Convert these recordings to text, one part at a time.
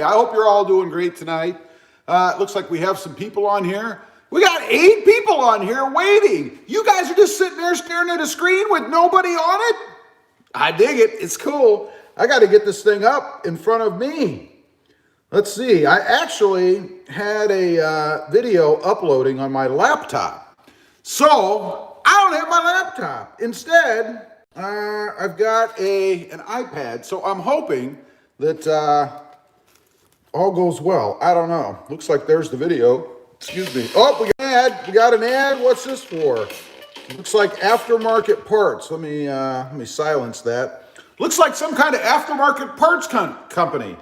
I hope you're all doing great tonight. It looks like we have some people on here. We got 8 people on here waiting. You guys are just sitting there staring at a screen with nobody on it? I dig it. It's cool. I got to get this thing up in front of me. Let's see. I actually had a video uploading on my laptop. So I don't have my laptop. Instead, I've got an iPad. So I'm hoping that all goes well. I don't know. Looks like there's the video. Excuse me. Oh, we got an ad. We got an ad. What's this for? Looks like aftermarket parts. Let me silence that. Looks like some kind of aftermarket parts company.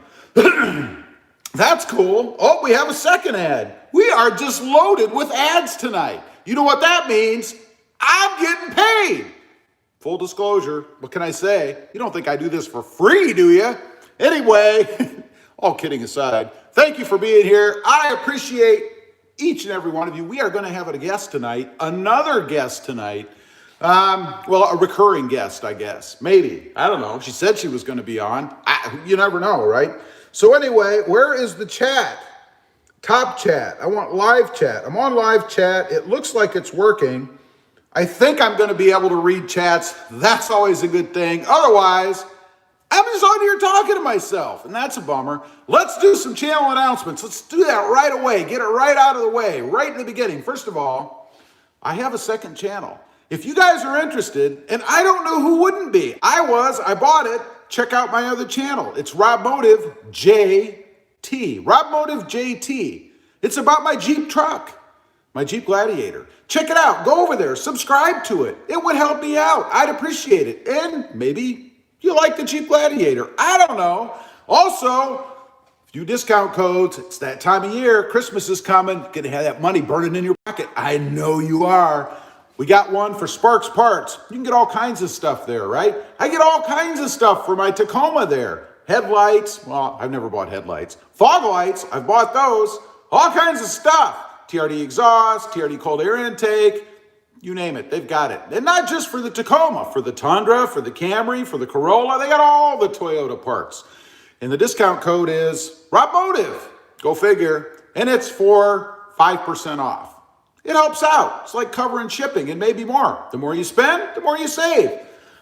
That's cool. Oh, we have a second ad. We are just loaded with ads tonight. You know what that means? I'm getting paid. Full disclosure, what can I say? You don't think I do this for free, do you? Anyway, all kidding aside, thank you for being here. I appreciate each and every one of you. We are going to have a guest tonight, another guest tonight. Well, a recurring guest, I guess. Maybe. I don't know. She said she was going to be on. You never know, right? So anyway, where is the chat? Top chat. I want live chat. I'm on live chat. It looks like it's working. I think I'm going to be able to read chats. That's always a good thing. Otherwise, I'm just on here talking to myself, and that's a bummer. Let's do some channel announcements. Let's do that right away. Get it right out of the way, right in the beginning. First of all, I have a second channel. If you guys are interested, and I don't know who wouldn't be. I bought it. Check out my other channel. It's RobMotive JT. RobMotive JT. It's about my Jeep truck, my Jeep Gladiator. Check it out. Go over there. Subscribe to it. It would help me out. I'd appreciate it. And maybe you like the Jeep Gladiator. I don't know. Also, a few discount codes. It's that time of year. Christmas is coming. Gonna have that money burning in your pocket. I know you are. We got one for Sparks Parts. You can get all kinds of stuff there, right? I get all kinds of stuff for my Tacoma there. Headlights. Well, I've never bought headlights. Fog lights. I've bought those. All kinds of stuff. TRD exhaust, TRD cold air intake. You name it, they've got it. And not just for the Tacoma, for the Tundra, for the Camry, for the Corolla, they got all the Toyota parts. And the discount code is RobMotive. Go figure. And it's for 5% off. It helps out. It's like covering shipping and maybe more. The more you spend, the more you save.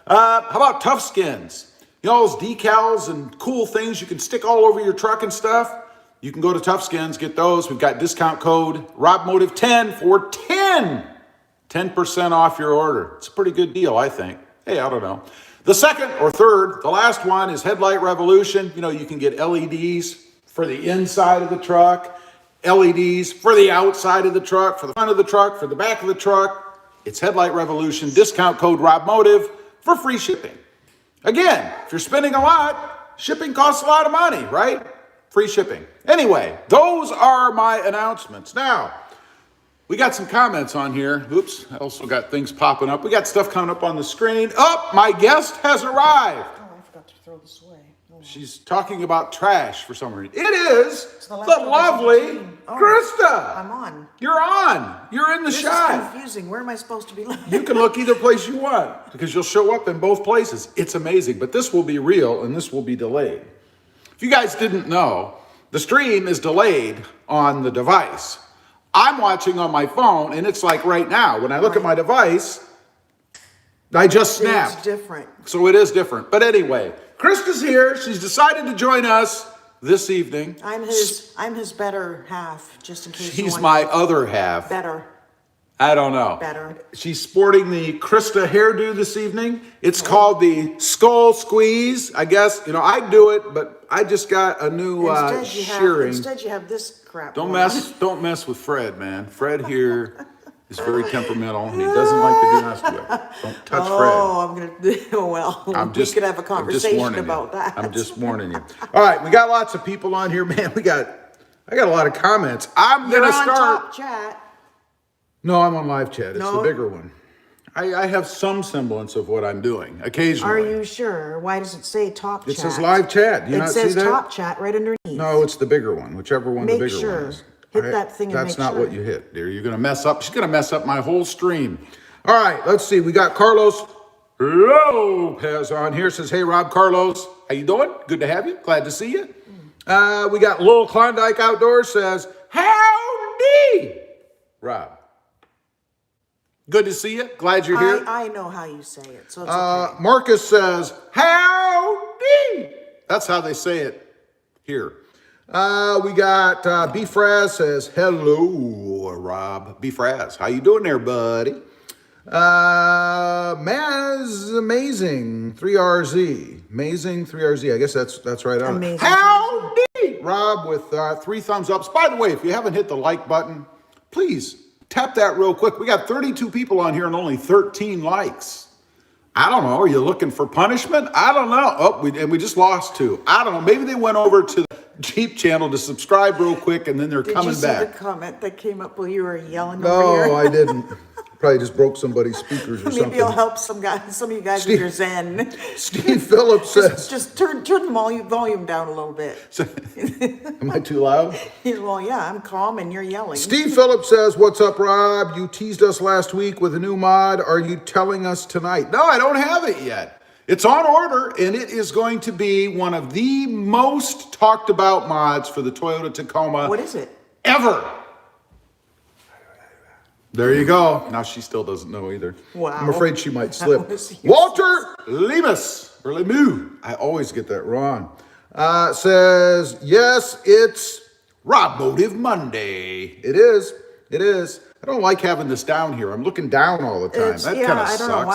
How about Tough Skins? You know, those decals and cool things you can stick all over your truck and stuff? You can go to Tough Skins, get those. We've got discount code RobMotive10 for 10% off your order. It's a pretty good deal, I think. Hey, I don't know. The second or third, the last one is Headlight Revolution. You know, you can get LEDs for the inside of the truck, LEDs for the outside of the truck, for the front of the truck, for the back of the truck. It's Headlight Revolution, discount code RobMotive for free shipping. Again, if you're spending a lot, shipping costs a lot of money, right? Free shipping. Anyway, those are my announcements. Now, we got some comments on here. Oops, I also got things popping up. We got stuff coming up on the screen. Oh, my guest has arrived. Oh, I forgot to throw this away. Oh. She's talking about trash for some reason. It is the lovely Krista. I'm on. You're on. You're in the shot. This is confusing. Where am I supposed to be looking? You can look either place you want because you'll show up in both places. It's amazing, but this will be real and this will be delayed. If you guys didn't know, the stream is delayed on the device. I'm watching on my phone, and it's like right now. When I look at my device, I just snapped. It's different. So it is different. But anyway, Krista's here. She's decided to join us this evening. I'm his better half, just in case. She's my other half. Better. I don't know. Better. She's sporting the Krista hairdo this evening. It's called the Skull Squeeze. I guess, you know, I do it, but I just got a new shearing. Instead you have this crap. Don't mess with Fred, man. Fred here is very temperamental. And he doesn't like to be messed with. Don't touch Fred. Oh, I'm gonna. Well, we could have a conversation about that. I'm just warning you. All right, we got lots of people on here, man. I got a lot of comments. I'm gonna start. Top chat. No, I'm on live chat. It's the bigger one. I have some semblance of what I'm doing occasionally. Are you sure? Why does it say top chat? It says live chat. Do you not see that? It says top chat right underneath. No, it's the bigger one. Whichever one the bigger one is. Hit that thing and make sure. That's not what you hit, dear. You're going to mess up. She's going to mess up my whole stream. All right, let's see. We got Carlos Lopez on here. Says, hey, Rob, Carlos. How you doing? Good to have you. Glad to see you. We got Lowell Klondike Outdoors says, howdy, Rob. Good to see you. Glad you're here. I know how you say it, so it's okay. Marcus says, howdy. That's how they say it here. We got Bfraz says, hello, Rob. Bfraz, how you doing there, buddy? Maz Amazing 3RZ. Amazing 3RZ. I guess that's right on it. Howdy, Rob, with 3 thumbs ups. By the way, if you haven't hit the like button, please tap that real quick. We got 32 people on here and only 13 likes. I don't know. Are you looking for punishment? I don't know. Oh, we just lost 2. I don't know. Maybe they went over to the Jeep channel to subscribe real quick and then they're coming back. Did you see the comment that came up while you were yelling over here? No, I didn't. Probably just broke somebody's speakers or something. Maybe you'll help some of you guys with your zen. Steve Phillips says... Just turn the volume down a little bit. Am I too loud? Well, yeah, I'm calm and you're yelling. Steve Phillips says, what's up, Rob? You teased us last week with a new mod. Are you telling us tonight? No, I don't have it yet. It's on order, and it is going to be one of the most talked about mods for the Toyota Tacoma. What is it? Ever. There you go. Now she still doesn't know either. Wow. I'm afraid she might slip. Walter Lemus, or Lemu, I always get that wrong, says, yes, it's RobMotive Monday. It is. It is. I don't like having this down here. I'm looking down all the time. That kind of sucks. I don't know.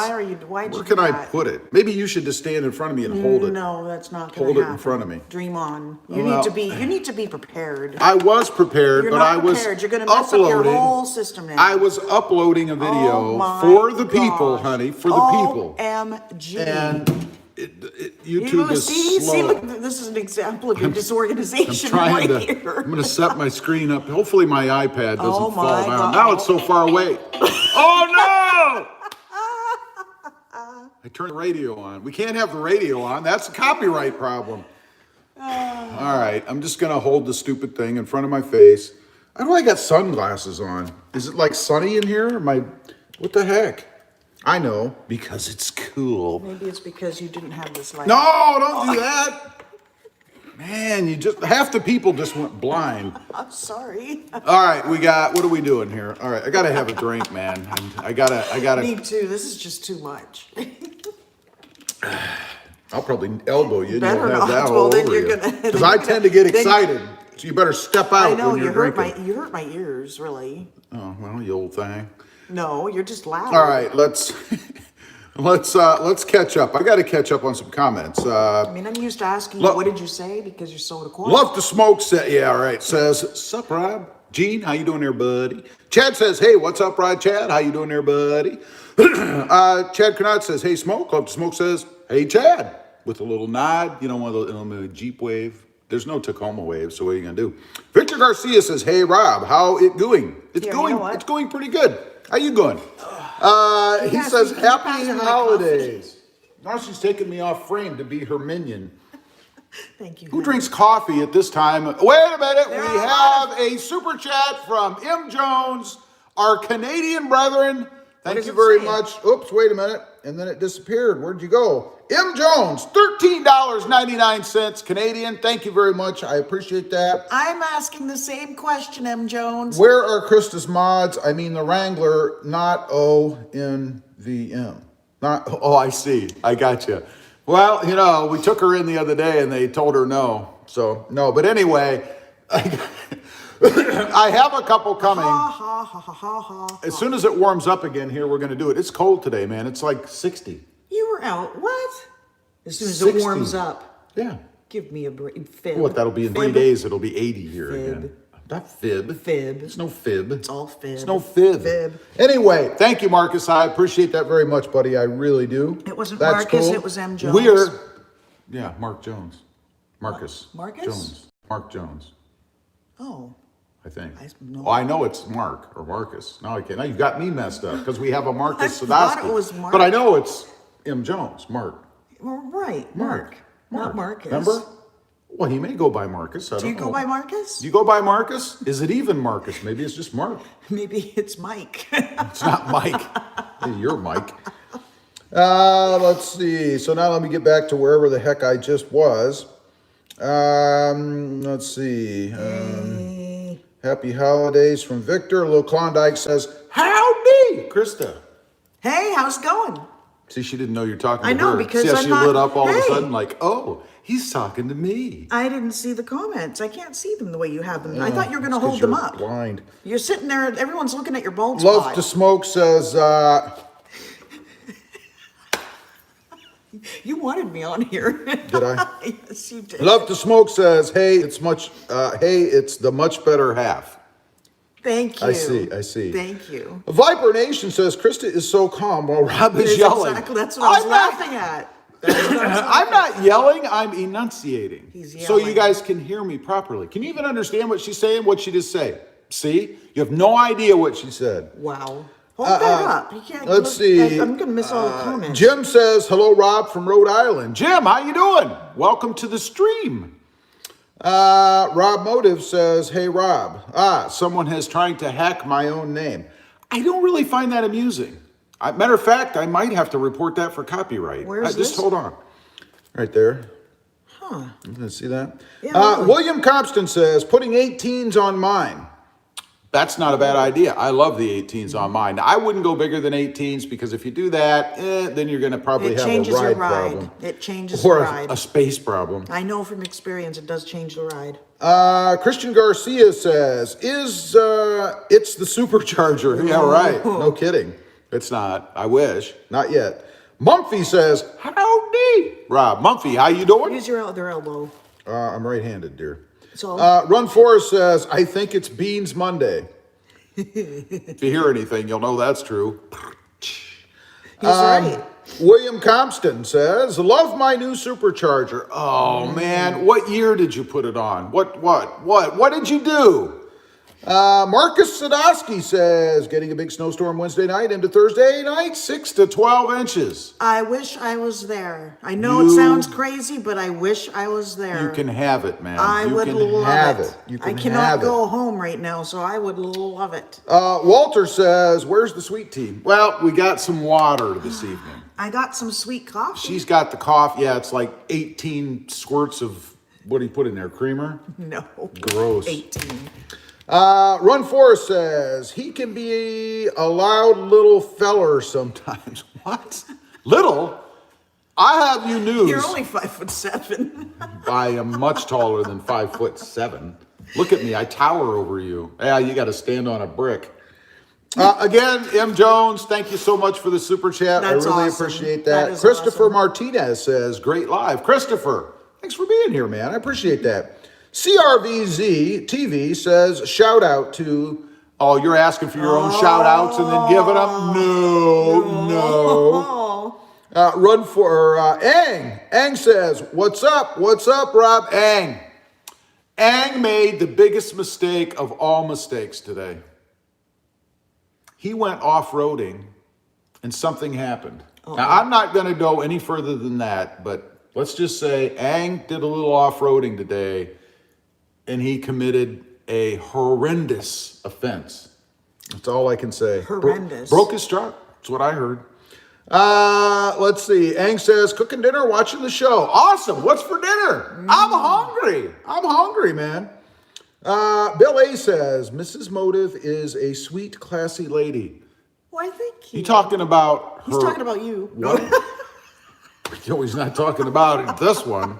Why'd you Where can I put it? Maybe you should just stand in front of me and hold it. No, that's not going to happen. Hold it in front of me. Dream on. You need to be prepared. I was prepared, You're but not I was prepared. You're going to mess up your whole system now. I was uploading a video for the people, honey, for the people. OMG. And YouTube is slow. See, look, this is an example of your disorganization I'm here. I'm going to set my screen up. Hopefully my iPad doesn't fall down. God. Now it's so far away. Oh, no! I turned the radio on. We can't have the radio on. That's a copyright problem. All right, I'm just going to hold the stupid thing in front of my face. How do I got sunglasses on? Is it like sunny in here? What the heck? I know, because it's cool. Maybe it's because you didn't have this light. No, don't do that. Man, half the people just went blind. I'm sorry. All right, what are we doing here? All right, I gotta have a drink, man. I gotta. Me too, this is just too much. I'll probably elbow you and you'll have not. that Well, all then over you're you. gonna- Because I tend to get excited, so you better step out I know, when you're drinking. you hurt my ears, really. Oh, well, you old thing. No, you're just loud. All right, let's catch up. I got to catch up on some comments. I mean, I'm used to asking you, what did you say? Because you're so quiet. Love to smoke. Yeah, all right. Says, sup, Rob? Gene, how you doing there, buddy? Chad says, hey, what's up, Rod? Chad, how you doing there, buddy? Chad Canard says, hey, Smoke. Love to Smoke says, hey, Chad, with a little nod. You know, one of the Jeep wave. There's no Tacoma wave, so what are you gonna do? Victor Garcia says, hey, Rob, how it going? It's going pretty good. How you going? He says, happy holidays. Now she's taking me off frame to be her minion. Thank you. Who drinks coffee at this time? Wait a minute. We have a super chat from M. Jones, our Canadian brethren. Thank you very much. Oops, wait a minute. And then it disappeared. Where'd you go? M. Jones, $13.99 Canadian. Thank you very much. I appreciate that. I'm asking the same question, M. Jones. Where are Krista's mods? I mean the Wrangler, not ONVM. I see. I got you. Well, you know, we took her in the other day and they told her no. So, no. But anyway, I have a couple coming. As soon as it warms up again here, we're going to do it. It's cold today, man. It's like 60. You were out. What? As soon as 60. it warms up. Yeah. Give me a break. Fib. What, that'll be in 3 days. It'll be 80 here Fib. again. Not fib. Fib. It's no fib. It's all fib. It's no fib. Fib. Anyway, thank you, Marcus. I appreciate that very much, buddy. I really do. It wasn't Marcus, it was M. Jones. Mark Jones. Marcus. Marcus? Jones. Mark Jones. Oh. I think. No. I know it's Mark or Marcus. Now I can't. Now you got me messed up because we have a Marcus I thought Sadowski. it was Mark. But I know it's M. Jones. Mark. Well, right. Mark. Not Marcus. Remember? Well, he may go by Marcus. Do you go by Marcus? Do you go by Marcus? Is it even Marcus? Maybe it's just Mark. Maybe it's Mike. It's not Mike. Hey, you're Mike. Let's see. So now let me get back to wherever the heck I just was. Let's see. Happy holidays from Victor. Little Klondike says, howdy, Krista. Hey, how's it going? See, she didn't know you're talking to her. I know, because See how I'm she not, lit up all of a hey. sudden like, oh, he's talking to me. I didn't see the comments. I can't see them the way you have them. I thought you were going to hold them up. Blind. You're sitting there, everyone's looking at your bald Love spot. to Smoke says, You wanted me on here. did I? Yes, you did. Love to Smoke says, hey, it's the much better half. Thank you. I see. Thank you. Viper Nation says, Krista is so calm while Rob is yelling. Exactly, that's what I was laughing at. I'm not yelling, I'm enunciating. He's So you yelling. guys can hear me properly. Can you even understand what she's saying? What'd she just say? See? You have no idea what she said. Wow. Hold that up. You can't Let's see. I'm going to miss all the comments. Jim says, hello, Rob from Rhode Island. Jim, how you doing? Welcome to the stream. RobMotive says, hey, Rob. Someone has trying to hack my own name. I don't really find that amusing. Matter of fact, I might have to report that for copyright. Where's Just this? hold on. Right there. Huh. You can see that? Yeah, really. William Compton says, putting 18s on mine. That's not a bad idea. I love the 18s on mine. Now, I wouldn't go bigger than 18s because if you do that, then you're going to probably have a ride problem. It changes Or the ride. a space problem. I know from experience it does change the ride. Christian Garcia says, it's the supercharger. Yeah, right. No kidding. It's not. I wish. Not yet. Mumphy says, howdy. Rob, Mumphy, how you doing? Use your other elbow. I'm right-handed, dear. So Run Forest says, I think it's Beans Monday. If you hear anything, you'll know that's true. he's right. William Compton says, love my new supercharger. Oh, man. What year did you put it on? What did you do? Marcus Sadowski says, getting a big snowstorm Wednesday night into Thursday night, 6 to 12 inches. I wish I was there. I know it sounds crazy, but I wish I was there. You can have it, man. I would love it. You I can cannot have go home right now, so I would love it. Walter says, where's the sweet tea? Well, we got some water this evening. I got some sweet coffee. She's got the coffee. Yeah, it's like 18 squirts of, what do you put in there, creamer? No. Gross. 18. Run Forest says, he can be a loud little feller sometimes. What? Little? I have you news. You're only 5'7". I am much taller than 5'7". Look at me, I tower over you. Yeah, you got to stand on a brick. Again, M. Jones, thank you so much for the super chat. That's I really awesome. appreciate That that. is Christopher awesome. Martinez says, great live. Christopher, thanks for being here, man. I appreciate that. CRVZ TV says, shout out to, oh, you're asking for your own shout outs and then giving them? No. Run for Ang. Ang says, what's up? What's up, Rob? Ang. Ang made the biggest mistake of all mistakes today. He went off-roading and something happened. Now, I'm not going to go any further than that, but let's just say Ang did a little off-roading today and he committed a horrendous offense. That's all I can say. Horrendous. Broke his truck. That's what I heard. Let's see. Ang says, cooking dinner, watching the show. Awesome. What's for dinner? I'm hungry, man. Bill A says, Mrs. Motive is a sweet, classy lady. Well, I think He talking about her. He's talking about you. What? No, he's not talking about this one.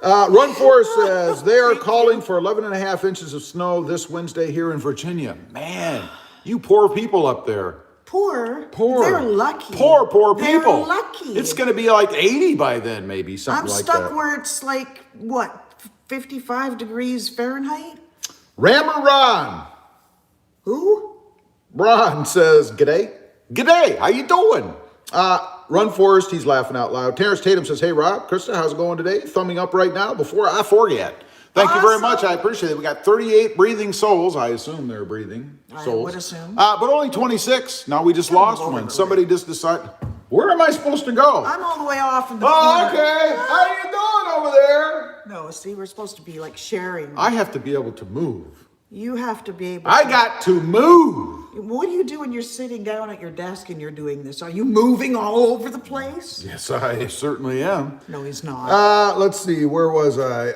Run Forest says, they are calling for 11.5 inches of snow this Wednesday here in Virginia. Man, you poor people up there. Poor. They're lucky. Poor people. They're lucky. It's going to be like 80 by then, maybe, something like that. I'm stuck where it's like, what, 55 degrees Fahrenheit? Rammer Ron. Who? Ron says, g'day. G'day, how you doing? Run Forest, he's laughing out loud. Terrence Tatum says, hey, Rob, Krista, how's it going today? Thumbing up right now before I forget. Thank you very much. I appreciate it. We got 38 breathing souls. I assume they're breathing souls. I would assume. But only 26. Now we just lost one. Somebody just decided. Where am I supposed to go? I'm all the way off in the Oh, corner. okay. How you doing over there? No, see, we're supposed to be like sharing. I have to be able to move. You have to be able I got to move. What do you do when you're sitting down at your desk and you're doing this? Are you moving all over the place? Yes, I certainly am. No, he's not. Let's see. Where was I?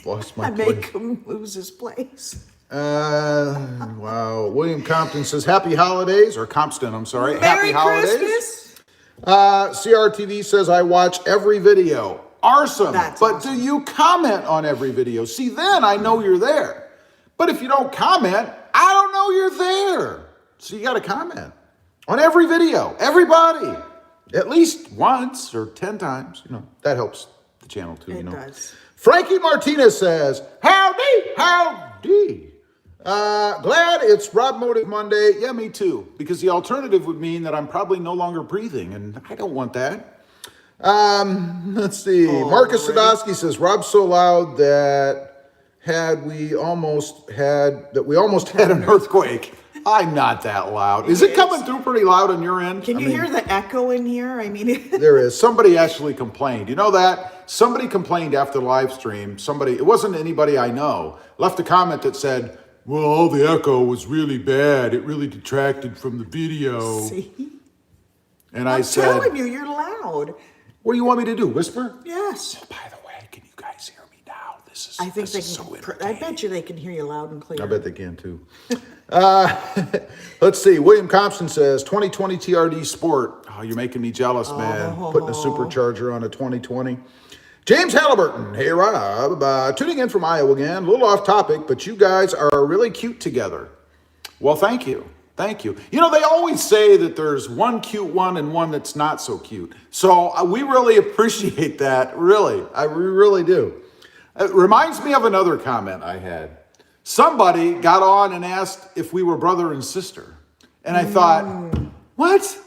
Lost my I place. make him lose his place. Wow. William Compton says, happy holidays, or Compton, I'm sorry. Merry Happy holidays. Christmas. CRTV says, I watch every video. Awesome. That's but awesome. do you comment on every video? See, then I know you're there. But if you don't comment, I don't know you're there. So you got to comment on every video. Everybody. At least once or 10 times. You know, that helps the channel too, you know. It does. Frankie Martinez says, howdy, howdy. Glad it's RobMotive Monday. Yeah, me too. Because the alternative would mean that I'm probably no longer breathing, and I don't want that. Let's see. Marcus Sadowski says, Rob's so loud that we almost had an earthquake. I'm not that loud. Is it coming through pretty loud on your end? Can you hear the echo in here? I mean, there is. Somebody actually complained. You know that? Somebody complained after the live stream. It wasn't anybody I know, left a comment that said, well, all the echo was really bad. It really detracted from the video. see? And I'm I said, telling you, you're loud. what do you want me to do? Whisper? Yes. By the way, can you guys hear me now? I think they can. so I entertaining. bet you they can hear you loud and clear. I bet they can too. Let's see. William Compson says 2020 TRD Sport. Oh, you're making me jealous, man. Putting a supercharger on a 2020. James Halliburton. Hey, Rob. Tuning in from Iowa again. A little off topic, but you guys are really cute together. Well, thank you. Thank you. You know, they always say that there's one cute one and one that's not so cute. So we really appreciate that. Really. We really do. It reminds me of another comment I had. Somebody got on and asked if we were brother and sister. And I thought, what?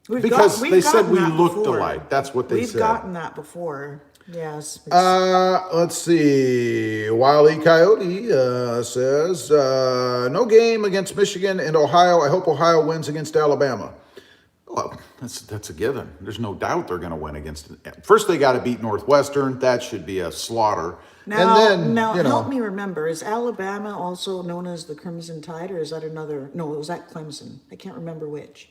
Because they said we looked alike. That's what they said. We've gotten that before. Yes. Let's see. Wile E. Coyote says, no game against Michigan and Ohio. I hope Ohio wins against Alabama. Well, that's a given. There's no doubt they're going to win against it. First, they got to beat Northwestern. That should be a slaughter. Now, help me remember. Is Alabama also known as the Crimson Tide, or is that another? No, it was at Clemson. I can't remember which.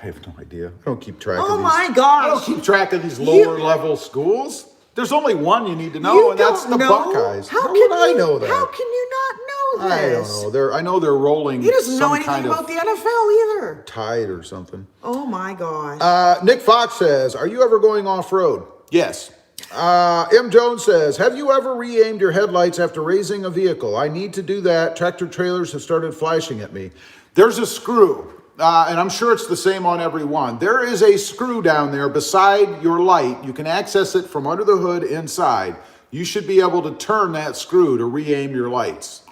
I have no idea. I don't keep track of Oh these. my gosh! I don't keep track of these lower level schools. There's only one you need to know, and that's the Buckeyes. How would I know that? How can you not know this? I don't know. I know they're rolling. He doesn't know some anything kind about of the NFL either. Tide or something. Oh my gosh! Nick Fox says, "Are you ever going off road?" Yes. M. Jones says, "Have you ever re-aimed your headlights after raising a vehicle? I need to do that. Tractor trailers have started flashing at me." There's a screw. And I'm sure it's the same on every one. There is a screw down there beside your light. You can access it from under the hood inside. You should be able to turn that screw to re-aim your lights.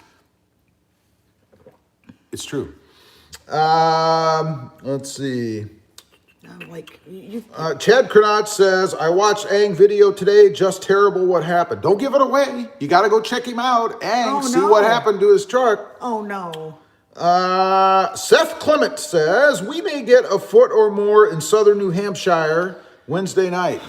It's true. Let's see. Chad Kernot says, I watched Ang video today. Just terrible what happened. Don't give it away. You got to go check him out. Ang, see what happened to his truck. Oh, no. Seth Clement says, we may get a foot or more in southern New Hampshire Wednesday night.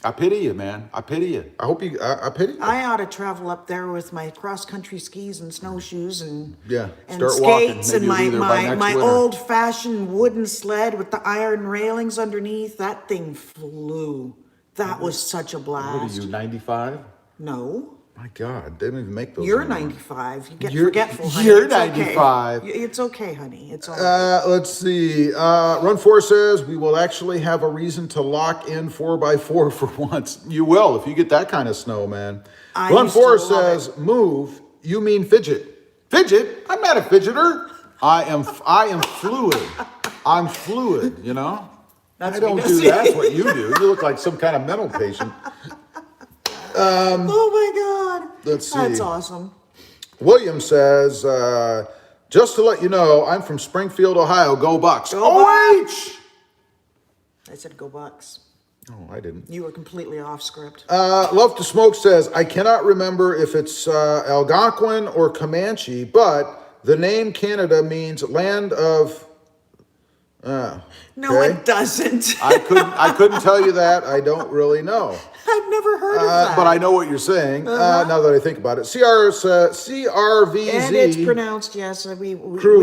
I pity you, man. I pity you. I pity you. I ought to travel up there with my cross-country skis and snowshoes and skates and my old-fashioned wooden sled with the iron railings underneath. That thing flew. That was such a blast. What are you, 95? No. My God, they don't even make those. You're anymore. 95. You get forgetful, honey. You're 95. Okay. It's okay, honey. It's all right. Let's see. Run 4 says, we will actually have a reason to lock in 4x4 for once. You will, if you get that kind of snow, man. Run 4 says, move. You mean fidget. Fidget? I'm not a fidgeter. I am fluid. I'm fluid, you know? I don't do that. That's what you do. You look like some kind of mental patient. Oh my God. Let's see. That's awesome. William says, just to let you know, I'm from Springfield, Ohio. Go Bucks. Go OH! I said go Bucks. Oh, I didn't. You were completely off script. Love to Smoke says, I cannot remember if it's Algonquin or Comanche, but the name Canada means land of No, it doesn't. I couldn't tell you that. I don't really know. I've never heard of that. But I know what you're saying. Now that I think about it, CRVZ. And it's pronounced. Yes, we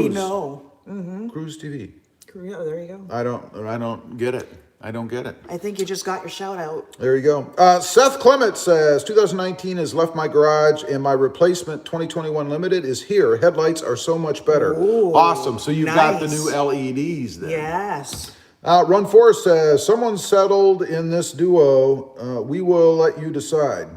know. Cruise TV. Yeah, there you go. I don't get it. I don't get it. I think you just got your shout out. There you go. Seth Clement says 2019 has left my garage and my replacement 2021 Limited is here. Headlights are so much better. Ooh, awesome. So you've got the nice. new LEDs then. Yes. Run Forest says someone settled in this duo. We will let you decide.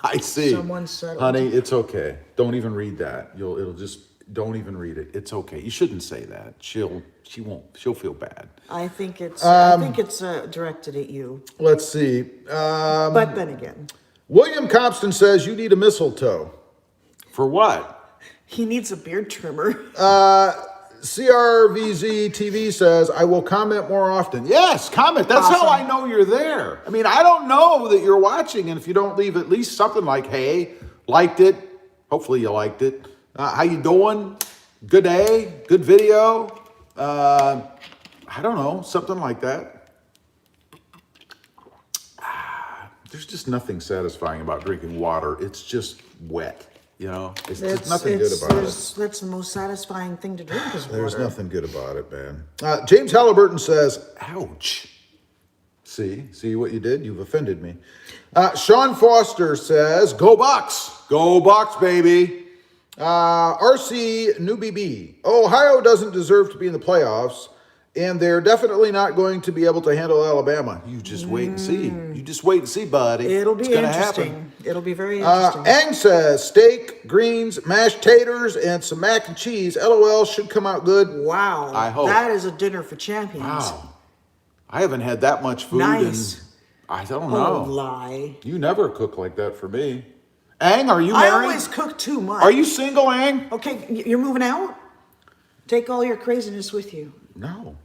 I see. Someone settled. Honey, it's okay. Don't even read that. It'll just don't even read it. It's okay. You shouldn't say that. She'll feel bad. I think it's directed at you. Let's see. But then again, William Compston says you need a mistletoe. For what? he needs a beard trimmer. CRVZ TV says I will comment more often. Yes, comment. That's Awesome. how I know you're there. I mean, I don't know that you're watching, and if you don't leave at least something like, "Hey, liked it." Hopefully you liked it. How you doing? Good day. Good video. I don't know, something like that. There's just nothing satisfying about drinking water. It's just wet, you know? There's nothing good about it. That's the most satisfying thing to drink is water. There's nothing good about it, man. James Halliburton says, ouch. See what you did? You've offended me. Sean Foster says, go Bucks. Go Bucks, baby. RC New BB. Ohio doesn't deserve to be in the playoffs, and they're definitely not going to be able to handle Alabama. You just wait and see. You just wait and see, buddy. It'll be interesting. Happen. It'll be very interesting. Ang says, steak, greens, mashed taters, and some mac and cheese. LOL should come out good. Wow. I hope. That is a dinner for champions. Wow. I haven't had that much food Nice. in, I don't know. Oh, lie. You never cook like that for me. Ang, are you married? I always cook too much. Are you single, Ang? Okay, you're moving out? Take all your craziness with you. No.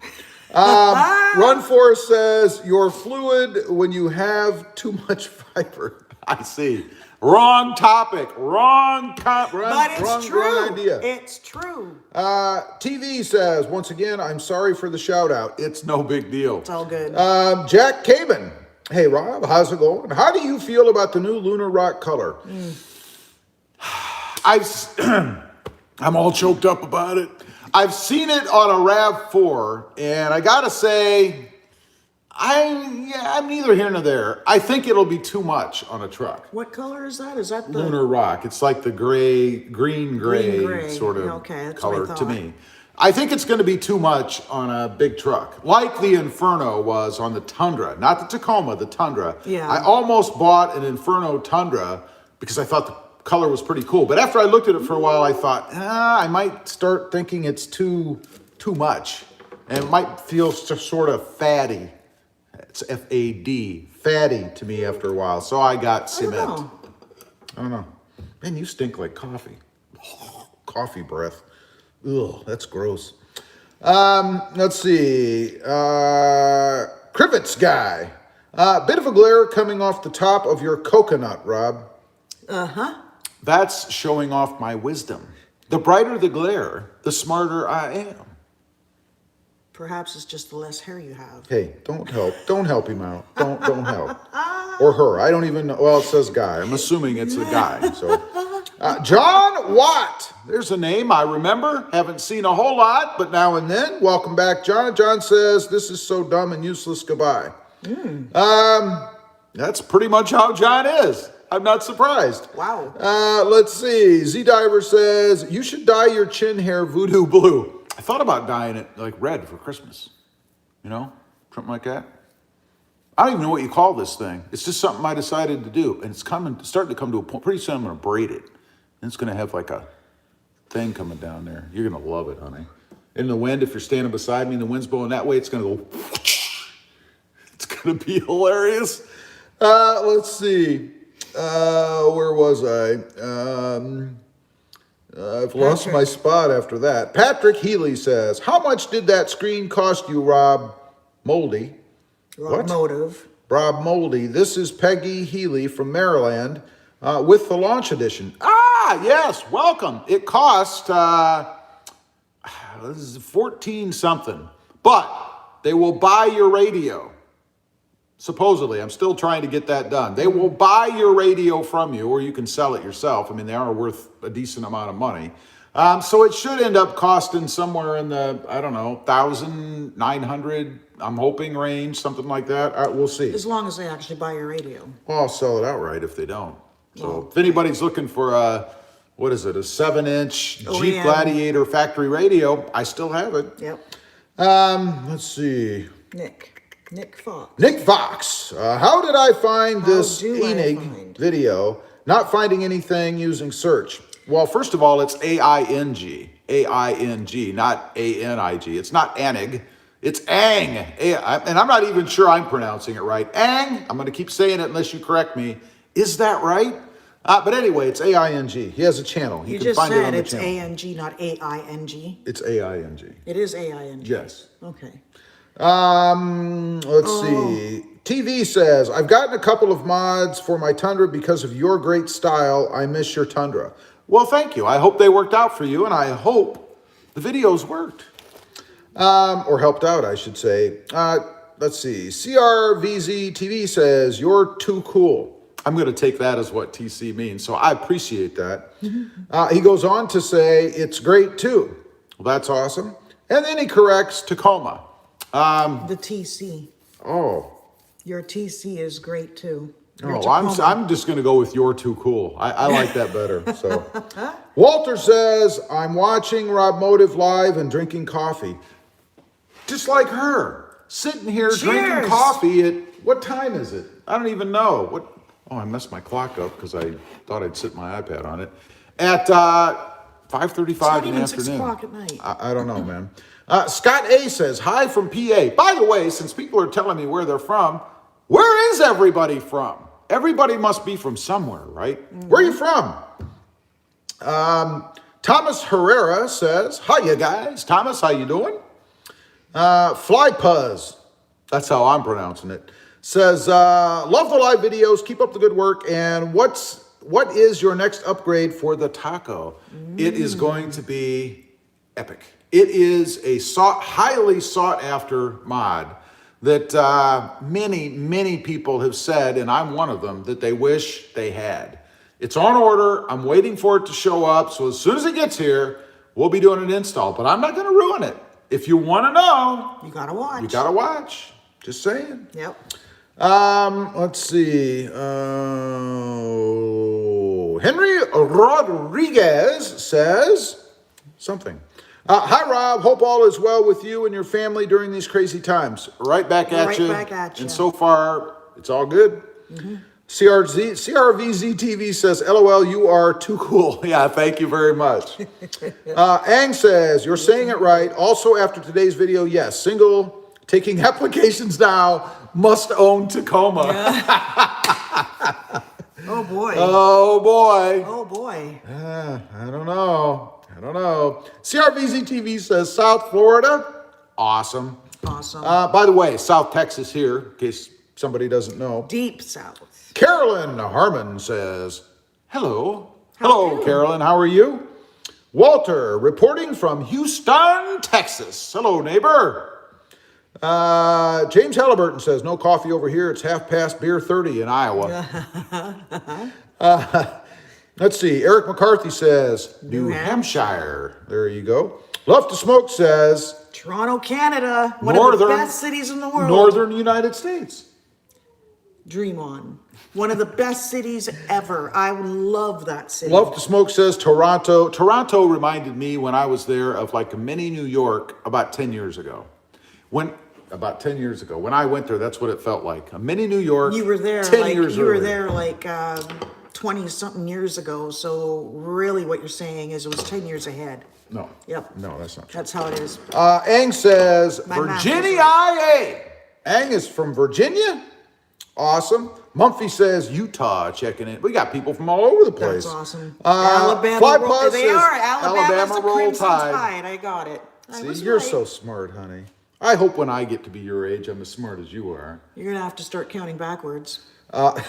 Run Forest says, you're fluid when you have too much fiber. I see. Wrong topic. Wrong idea. It's true. TV says, once again, I'm sorry for the shout out. It's no big deal. It's all good. Jack Caban. Hey, Rob, how's it going? How do you feel about the new Lunar Rock color? I'm all choked up about it. I've seen it on a RAV4, and I gotta say, I'm neither here nor there. I think it'll be too much on a truck. What color is that? Is that the Lunar Rock? It's like the green gray sort of color to me. I think it's going to be too much on a big truck, like the Inferno was on the Tundra, not the Tacoma, the Tundra. Yeah. I almost bought an Inferno Tundra because I thought the color was pretty cool. But after I looked at it for a while, I thought, I might start thinking it's too much. And it might feel just sort of fatty. It's F-A-D, fatty to me after a while. So I got cement. I don't know. Man, you stink like coffee. Coffee breath. Ugh, that's gross. Let's see. Crivets guy. Bit of a glare coming off the top of your coconut, Rob. Uh-huh. That's showing off my wisdom. The brighter the glare, the smarter I am. Perhaps it's just the less hair you have. Hey, don't help him out. Don't help. Or her. I don't even know. Well, it says guy. I'm assuming it's a guy. So, John Watt. There's a name I remember. Haven't seen a whole lot, but now and then. Welcome back, John. John says, this is so dumb and useless. Goodbye. That's pretty much how John is. I'm not surprised. Wow. Let's see. Z-Diver says, you should dye your chin hair voodoo blue. I thought about dyeing it like red for Christmas. You know? Something like that. I don't even know what you call this thing. It's just something I decided to do. And it's starting to come to a point. Pretty soon I'm going to braid it. And it's going to have like a thing coming down there. You're going to love it, honey. In the wind, if you're standing beside me and the wind's blowing that way, it's going to go. It's going to be hilarious. Let's see. Where was I? I've lost my spot after that. Patrick Healy says, how much did that screen cost you, Rob Moldy? RobMotive. Rob Moldy. This is Peggy Healy from Maryland with the launch edition. Ah, yes, welcome. It cost 14 something. but they will buy your radio. Supposedly, I'm still trying to get that done. They will buy your radio from you, or you can sell it yourself. I mean, they are worth a decent amount of money. So it should end up costing somewhere in the, I don't know, 1,900, I'm hoping, range, something like that. We'll see. As long as they actually buy your radio. Well, I'll sell it outright if they don't. So Well, if anybody's looking for a 7-inch Jeep OEM. Gladiator factory radio, I still have it. Yep. Let's see. Nick Fox. Nick Fox, how did I find this do I Enig find? video? Not finding anything using search. Well, first of all, it's A-I-N-G. A-I-N-G, not A-N-I-G. It's not Anig. It's Ang. And I'm not even sure I'm pronouncing it right. Ang. I'm going to keep saying it unless you correct me. Is that right? But anyway, it's A-I-N-G. He has a channel. You can just find it on said the it's channel. A-N-G, not A-I-N-G. It's A-I-N-G. It is A-I-N-G. Yes. Okay. Let's see. TV says, I've gotten a couple of mods for my Tundra because of your great style. I miss your Tundra. Well, thank you. I hope they worked out for you, and I hope the videos worked. Or helped out, I should say. Let's see. CRVZ TV says, you're too cool. I'm going to take that as what TC means, so I appreciate that. He goes on to say, it's great too. Well, that's awesome. And then he corrects Tacoma. The TC. Oh. Your TC is great too. Oh, I'm just going to go with you're too cool. I like that better. So, Walter says, I'm watching RobMotive Live and drinking coffee. Just like her. Sitting here drinking coffee at, what time is it? I don't even know. Oh, I messed my clock up because I thought I'd sit my iPad on it. At 5:35 in the afternoon. 6 o'clock at night. I don't know, man. Scott A says, hi from PA. By the way, since people are telling me where they're from, where is everybody from? Everybody must be from somewhere, right? Mm-hmm. Where are you from? Thomas Herrera says, hi, you guys. Thomas, how you doing? Flypuzz, that's how I'm pronouncing it, says, love the live videos. Keep up the good work. And what is your next upgrade for the Taco? It is going to be epic. It is a highly sought after mod that many people have said, and I'm one of them, that they wish they had. It's on order. I'm waiting for it to show up. So as soon as it gets here, we'll be doing an install, but I'm not going to ruin it. If you want to know, you got to watch. You got to watch. Just saying. Yep. Let's see. Henry Rodriguez says something. Hi, Rob. Hope all is well with you and your family during these crazy times. Right back at you. Right back at you. And so far, it's all good. Mm-hmm. CRVZ TV says, LOL, you are too cool. Yeah, thank you very much. Ang says, you're saying it right. Also, after today's video, yes, single, taking applications now, must own Tacoma. Yeah. Oh, boy. Oh, boy. Oh, boy. I don't know. CRVZ TV says, South Florida, awesome. Awesome. By the way, South Texas here, in case somebody doesn't know. Deep South. Carolyn Harmon says, hello. Hello, Carolyn. How are you? Walter, reporting from Houston, Texas. Hello, neighbor. James Halliburton says, no coffee over here. It's 30 in Iowa. Let's see. Eric McCarthy says, New Hampshire. There you go. Love to Smoke says, Toronto, Canada. One of the best cities in the world. Northern United States. Dream on. One of the best cities ever. I love that city. Love to Smoke says Toronto. Toronto reminded me when I was there of like a mini New York about 10 years ago. About 10 years ago. When I went there, that's what it felt like. A mini New York. You were there 10 like years you were earlier. there like 20-something years ago. So really what you're saying is it was 10 years ahead. No. Yep. No, that's not true. That's how it is. Ang says, My math Virginia is right. IA. Ang is from Virginia. Awesome. Mumphy says Utah, checking it. We got people from all over the place. That's awesome. Alabama. They are. Alabama's the roll Crimson tide. Tide. I got it. See, you're so smart, honey. I hope when I get to be your age, I'm as smart as you are. You're going to have to start counting backwards. Let's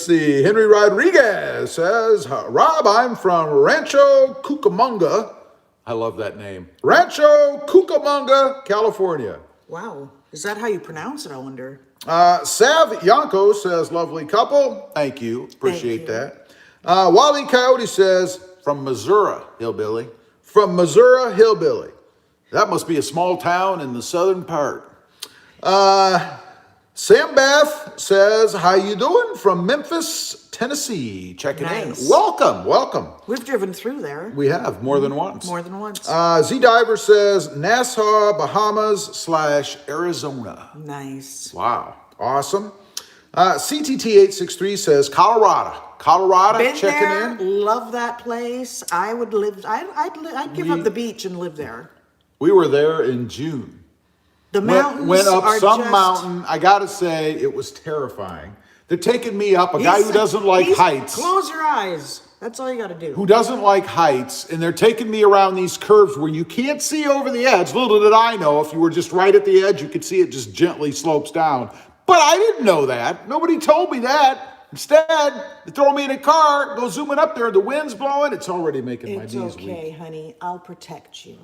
see. Henry Rodriguez says, Rob, I'm from Rancho Cucamonga, I love that name. Rancho Cucamonga, California. Wow. Is that how you pronounce it, I wonder? Sav Yanko says, lovely couple. Thank you. Appreciate you. that. Wally Coyote says, from Missouri, hillbilly. From Missouri, hillbilly. That must be a small town in the southern part. Sam Beth says, how you doing? From Memphis, Tennessee. Checking in. Welcome, welcome. We've driven through there. We have, more than once. More than once. Z Diver says, Nassau, Bahamas / Arizona. Nice. Wow, awesome. CTT863 says, Colorado, Been checking there, in. love that place. I would live, I'd give up the beach and live there. We were there in June. The mountains went up are some just... mountain. I gotta say, it was terrifying. They're taking me up, a guy who doesn't like heights. Close your eyes. That's all you gotta do. Who doesn't like heights, and they're taking me around these curves where you can't see over the edge. Little did I know, if you were just right at the edge, you could see it just gently slopes down. But I didn't know that. Nobody told me that. Instead, they throw me in a car, go zooming up there, the wind's blowing, it's already making my knees weak. It's okay, honey. I'll protect you.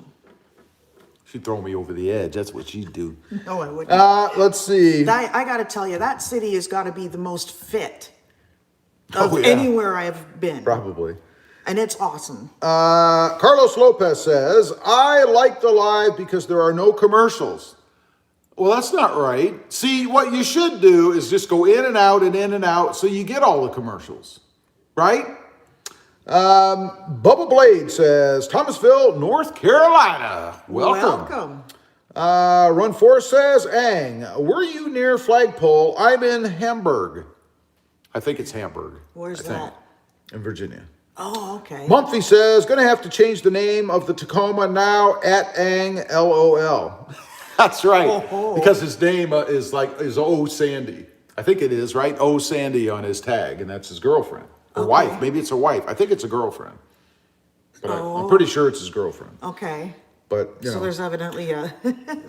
She'd throw me over the edge. That's what she'd do. No, I wouldn't. Let's see. I got to tell you, that city has got to be the most fit of anywhere I've been. Probably. And it's awesome. Carlos Lopez says, I like the live because there are no commercials. Well, that's not right. See, what you should do is just go in and out so you get all the commercials. Right? Bubba Blade says, Thomasville, North Carolina. Welcome. Run Force says, Ang, were you near Flagpole? I'm in Hamburg. I think it's Hamburg. Where's that? In Virginia. Oh, okay. Mumphy says, gonna have to change the name of the Tacoma now at Ang, LOL. That's right. Because his name is O Sandy. I think it is, right? O Sandy on his tag, and that's his girlfriend. Or wife. Maybe it's a wife. I think it's a girlfriend. But I'm pretty sure it's his girlfriend. Okay. But, you know. So there's evidently a...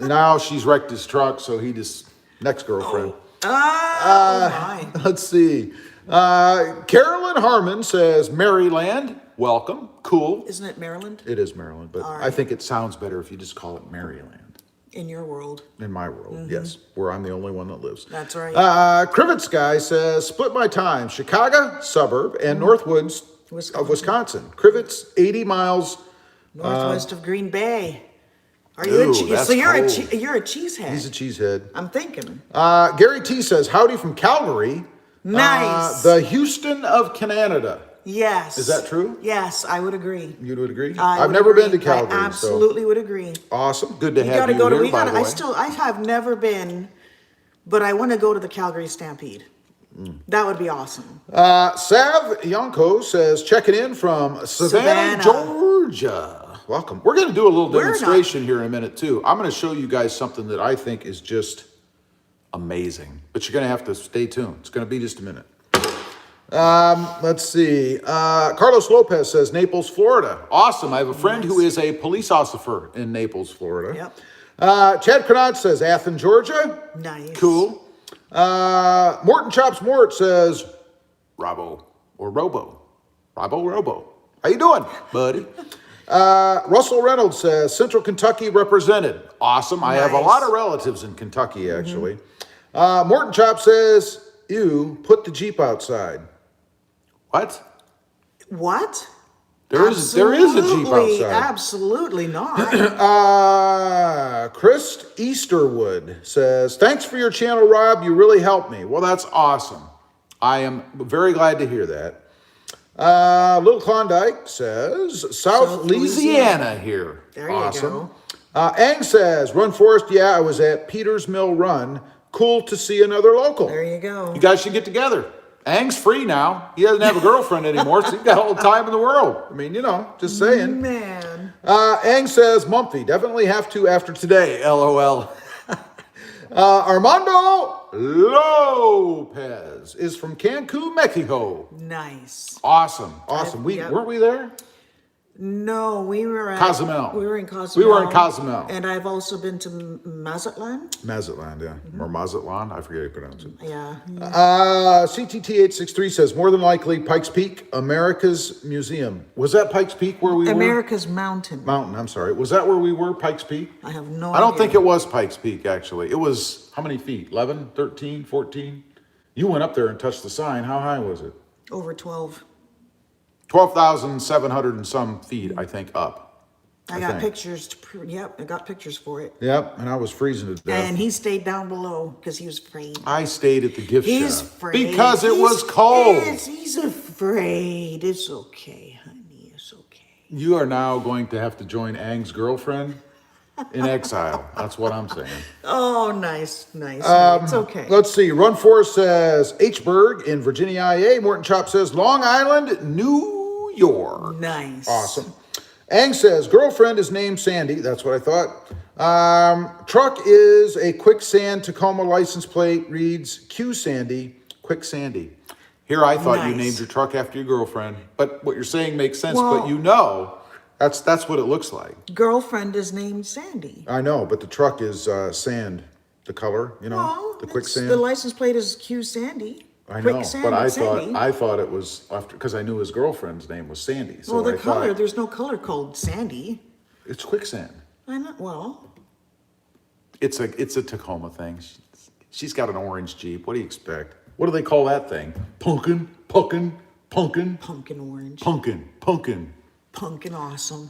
Now she's wrecked his truck, so he just... Next girlfriend. My. Let's see. Carolyn Harmon says, Maryland, welcome. Cool. Isn't it Maryland? It is Maryland, but I think it sounds better if you just call it Maryland. In your world. In my world, yes. Where I'm the only one that lives. That's right. Krivitz guy says, split my time. Chicago, suburb, and Northwoods of Wisconsin. Krivitz, 80 miles. Northwest of Green Bay. Are you so you're a cheesehead. He's a cheesehead. I'm thinking. Gary T says, howdy from Calgary. Nice. The Houston of Canada. Yes. Is that true? Yes, I would agree. You would agree? I've never been to Calgary. I absolutely would agree. Awesome. Good to have you gotta here, go by the way. I have never been, but I want to go to the Calgary Stampede. That would be awesome. Sav Yanko says, checking in from Savannah, Georgia. Welcome. We're going to do a little demonstration here in a minute, too. I'm going to show you guys something that I think is just amazing. But you're going to have to stay tuned. It's going to be just a minute. Let's see. Carlos Lopez says, Naples, Florida. Awesome. I have a friend who is a police officer in Naples, Florida. Yep. Chad Cronat says, Athens, Georgia. Nice. Cool. Morton Chops Mort says, Robo. How you doing, buddy? Russell Reynolds says, Central Kentucky represented. Awesome. I have a lot of relatives in Kentucky, actually. Morton Chop says, ew, put the Jeep outside. What? There is a Jeep outside. Absolutely not. Chris Easterwood says, thanks for your channel, Rob. You really helped me. Well, that's awesome. I am very glad to hear that. Little Klondike says, South Louisiana here. There you go. Ang says, Run Forest, yeah, I was at Peters Mill Run. Cool to see another local. There you go. You guys should get together. Ang's free now. He doesn't have a girlfriend anymore, so he's got all the time in the world. I mean, just saying. Man. Ang says, Mumphy, definitely have to after today, LOL. Armando Lopez is from Cancun, Mexico. Nice. Awesome. Weren't we there? No, we were at Cozumel. We were in Cozumel. We were in Cozumel. And I've also been to Mazatlan. Mazatlan, yeah. Or Mazatlan, I forget how you pronounce it. Yeah. CTT863 says, more than likely, Pikes Peak, America's Museum. Was that Pikes Peak where we were? America's Mountain. Mountain, I'm sorry. Was that where we were, Pikes Peak? I have no idea. I don't think it was Pikes Peak, actually. It was, how many feet? 11, 13, 14? You went up there and touched the sign. How high was it? Over 12. 12,700 and some feet, I think, up. I got pictures. Yep, I got pictures for it. Yep, and I was freezing to death. And he stayed down below because he was afraid. I stayed at the gift He's shop. afraid. Because it was cold. He's afraid. It's okay, honey. It's okay. You are now going to have to join Ang's girlfriend in exile. That's what I'm saying. Oh, nice. It's okay. Let's see. Run Forest says H. Berg in Virginia, IA. Morton Chop says Long Island, New York. Nice. Awesome. Ang says girlfriend is named Sandy. That's what I thought. Truck is a Quicksand Tacoma license plate. Reads Q Sandy, Quick Sandy. Here I thought you named your truck after your girlfriend, but what you're saying makes sense. Well, but you know, that's what it looks like. Girlfriend is named Sandy. I know, but the truck is sand, the color. You know, Well, the Quicksand. The license plate is Q Sandy. I know, Quicksand but Sandy. I thought it was after because I knew his girlfriend's name was Sandy. So Well, the I color, thought, there's no color called Sandy. it's Quicksand. I know. Well, It's a Tacoma thing. She's got an orange Jeep. What do you expect? What do they call that thing? Pumpkin. pumpkin orange. Pumpkin. Pumpkin awesome.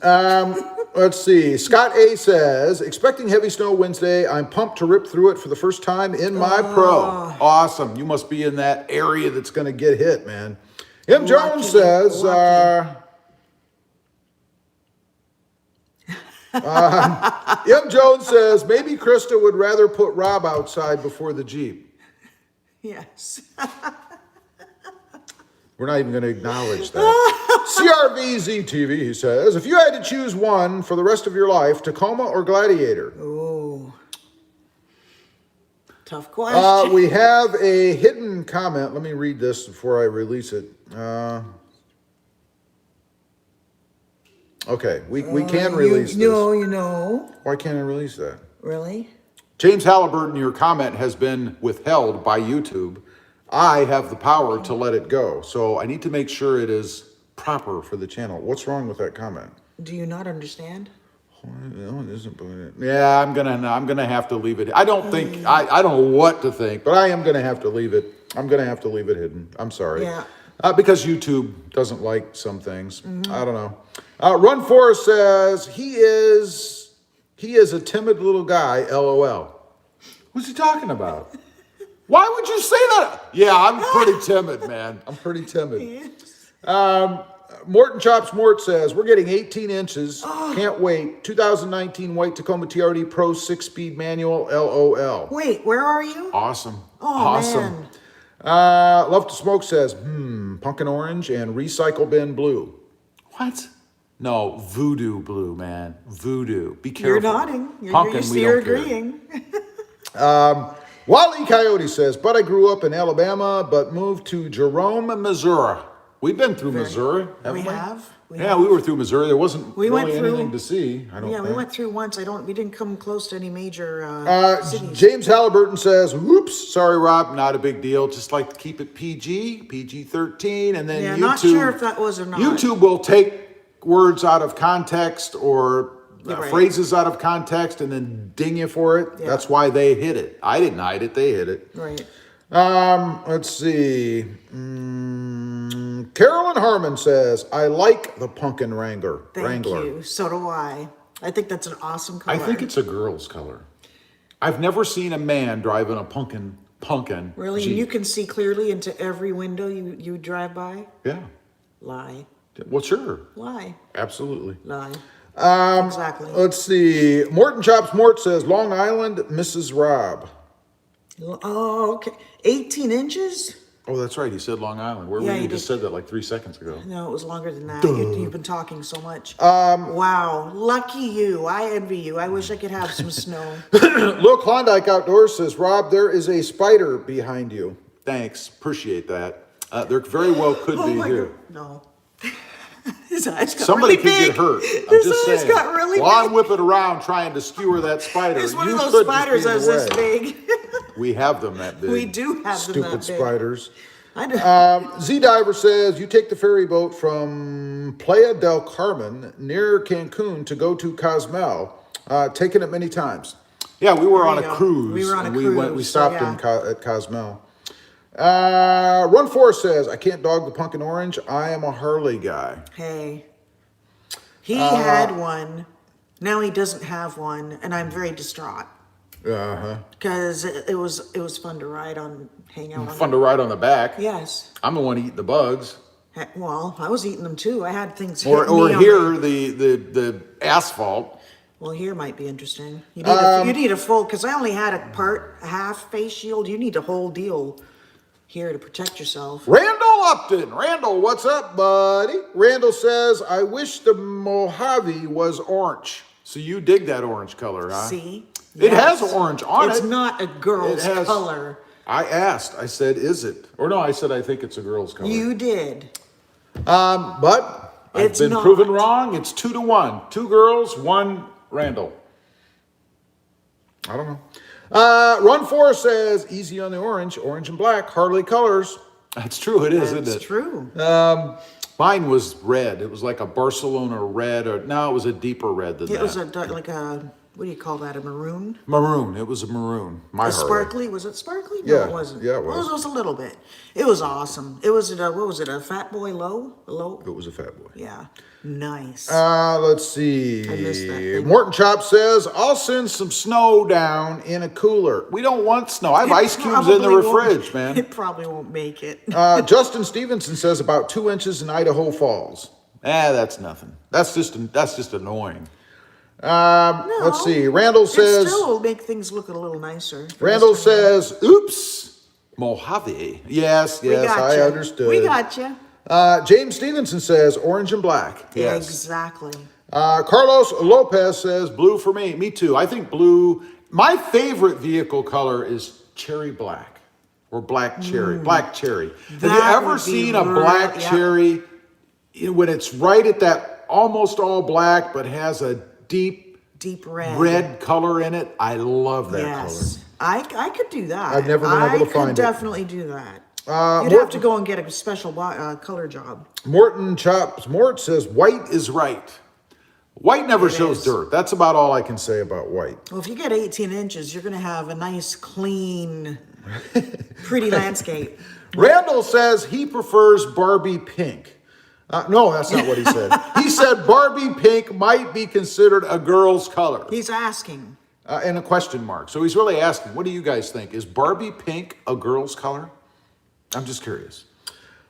Let's see. Scott A says, expecting heavy snow Wednesday. I'm pumped to rip through it for the first time in my pro. Awesome. You must be in that area that's going to get hit, man. M. Jones says, M. Jones says, maybe Krista would rather put Rob outside before the Jeep. Yes. We're not even going to acknowledge that. CRVZTV, he says, if you had to choose one for the rest of your life, Tacoma or Gladiator? Oh. Tough question. We have a hidden comment. Let me read this before I release it. Okay, we can release this. No, you know. Why can't I release that? Really? James Halliburton, your comment has been withheld by YouTube. I have the power to let it go. So I need to make sure it is proper for the channel. What's wrong with that comment? Do you not understand? No, it isn't. Yeah, I'm gonna have to leave it. I don't think I don't know what to think, but I am gonna have to leave it. I'm gonna have to leave it hidden. I'm sorry. Yeah. Because YouTube doesn't like some things. I don't know. Run Forest says he is a timid little guy. LOL. What's he talking about? Why would you say that? Yeah, I'm pretty timid, man. I'm pretty timid. Yes. Morton Chops Mort says, we're getting 18 inches. Can't wait. 2019 white Tacoma TRD Pro 6-speed manual. LOL. Wait, where are you? Awesome. Oh, awesome. man. Love to Smoke says, pumpkin orange and recycle bin blue. What? No, voodoo blue, man. Voodoo. Be careful. You're nodding. Pumpkin, You're we don't care. agreeing. Wally Coyote says, but I grew up in Alabama, but moved to Jerome, Missouri. We've been through Missouri, haven't we? We have. We were through Missouri. There wasn't We went really through- anything to see, I don't think. We went through once. We didn't come close to any major cities. James Halliburton says, whoops, sorry, Rob, not a big deal. Just like to keep it PG-13, and then Yeah, YouTube. not sure if that was or not. YouTube will take words out of context or Right. phrases out of context and then ding you for it. Yeah. That's why they hit it. I didn't hide it. They hit it. Right. Let's see. Carolyn Harmon says, I like the pumpkin Wrangler. Thank you. So do I. I think that's an awesome color. I think it's a girl's color. I've never seen a man driving a pumpkin Really? Jeep. You can see clearly into every window you drive by? Yeah. Lie. Well, sure. Lie. Absolutely. Lie. Exactly. Let's see. Morton Chops Mort says, Long Island, Mrs. Rob. Oh, okay. 18 inches? Oh, that's right. He said Long Island. Where Yeah, were you? he You did. just said that like 3 seconds ago. No, it was longer than that. You've been talking so much. Wow. Lucky you. I envy you. I wish I could have some snow. Lil Klondike Outdoors says, Rob, there is a spider behind you. Thanks. Appreciate that. There very well could Oh be my here. God. No. His eyes got Somebody really could big. get hurt. I'm His just eyes saying. got really While I'm big. whipping around trying to skewer that spider, It's one you of those could spiders just that's be in this the way. big. We have them that big. We do have them Stupid that big. spiders. I know. Z-Diver says, you take the ferry boat from Playa del Carmen near Cancun to go to Cozumel. Taken it many times. Yeah, we were There on you a go. cruise. We were on a and cruise, we so stopped yeah. at Cozumel. Run Forest says, I can't dog the pumpkin orange. I am a Harley guy. Hey. He had one. Now he doesn't have one, and I'm very distraught. Uh-huh. Because it was fun to ride on, hang out on. Fun to ride on the back. Yes. I'm the one eating the bugs. Well, I was eating them too. I had things Or hitting me on here, the asphalt. Well, here might be interesting. You need a full, because I only had a half face shield. You need a whole deal here to protect yourself. Randall Upton. Randall, what's up, buddy? Randall says, I wish the Mojave was orange. So you dig that orange color, huh? See? It Yes. has orange on it. It's not a girl's It has- color. I asked. I said, is it? Or no, I said, I think it's a girl's color. You did. But I've It's been not. proven wrong. It's 2-1. 2 girls, 1 Randall. I don't know. Run Forest says, easy on the orange and black, Harley colors. That's true. It is, isn't it? It's true. Mine was red. It was like a Barcelona red, or no, it was a deeper red than that. It was like a, what do you call that, a maroon? Maroon. It was a maroon. My A Harley. sparkly? Was it sparkly? No, Yeah. it wasn't. Yeah, it was. Well, it was a little bit. It was awesome. It was, what was it, a Fat Boy low? A low? It was a fat boy. Yeah. Nice. Let's see. I missed that thing. Morton Chop says, I'll send some snow down in a cooler. We don't want snow. I have ice cubes in the Probably won't- fridge, man. It probably won't make it. Justin Stevenson says about 2 inches in Idaho Falls. That's nothing. That's just annoying. Let's see. Randall It says, still will make things look a little nicer. Randall says, oops, Mojave. Yes, I understood. We got you. James Stevenson says, orange and black. Yes. Exactly. Carlos Lopez says, blue for me. Me too. I think blue. My favorite vehicle color is cherry black or black cherry. Black cherry. Have you That ever would be seen a black yeah. cherry when it's right at that almost all black but has a deep red color in it? I love that yes. I could do that. I've never been able to find it. I could definitely do that. You'd have to go and get a special color job. Morton Chops Mort says, white is right. White never shows dirt. That's about all I can say about white. Well, if you get 18 inches, you're going to have a nice, clean, pretty landscape. Randall says he prefers Barbie pink. No, that's not what he said. He said Barbie pink might be considered a girl's color. He's asking. And a question mark. So he's really asking, what do you guys think? Is Barbie pink a girl's color? I'm just curious.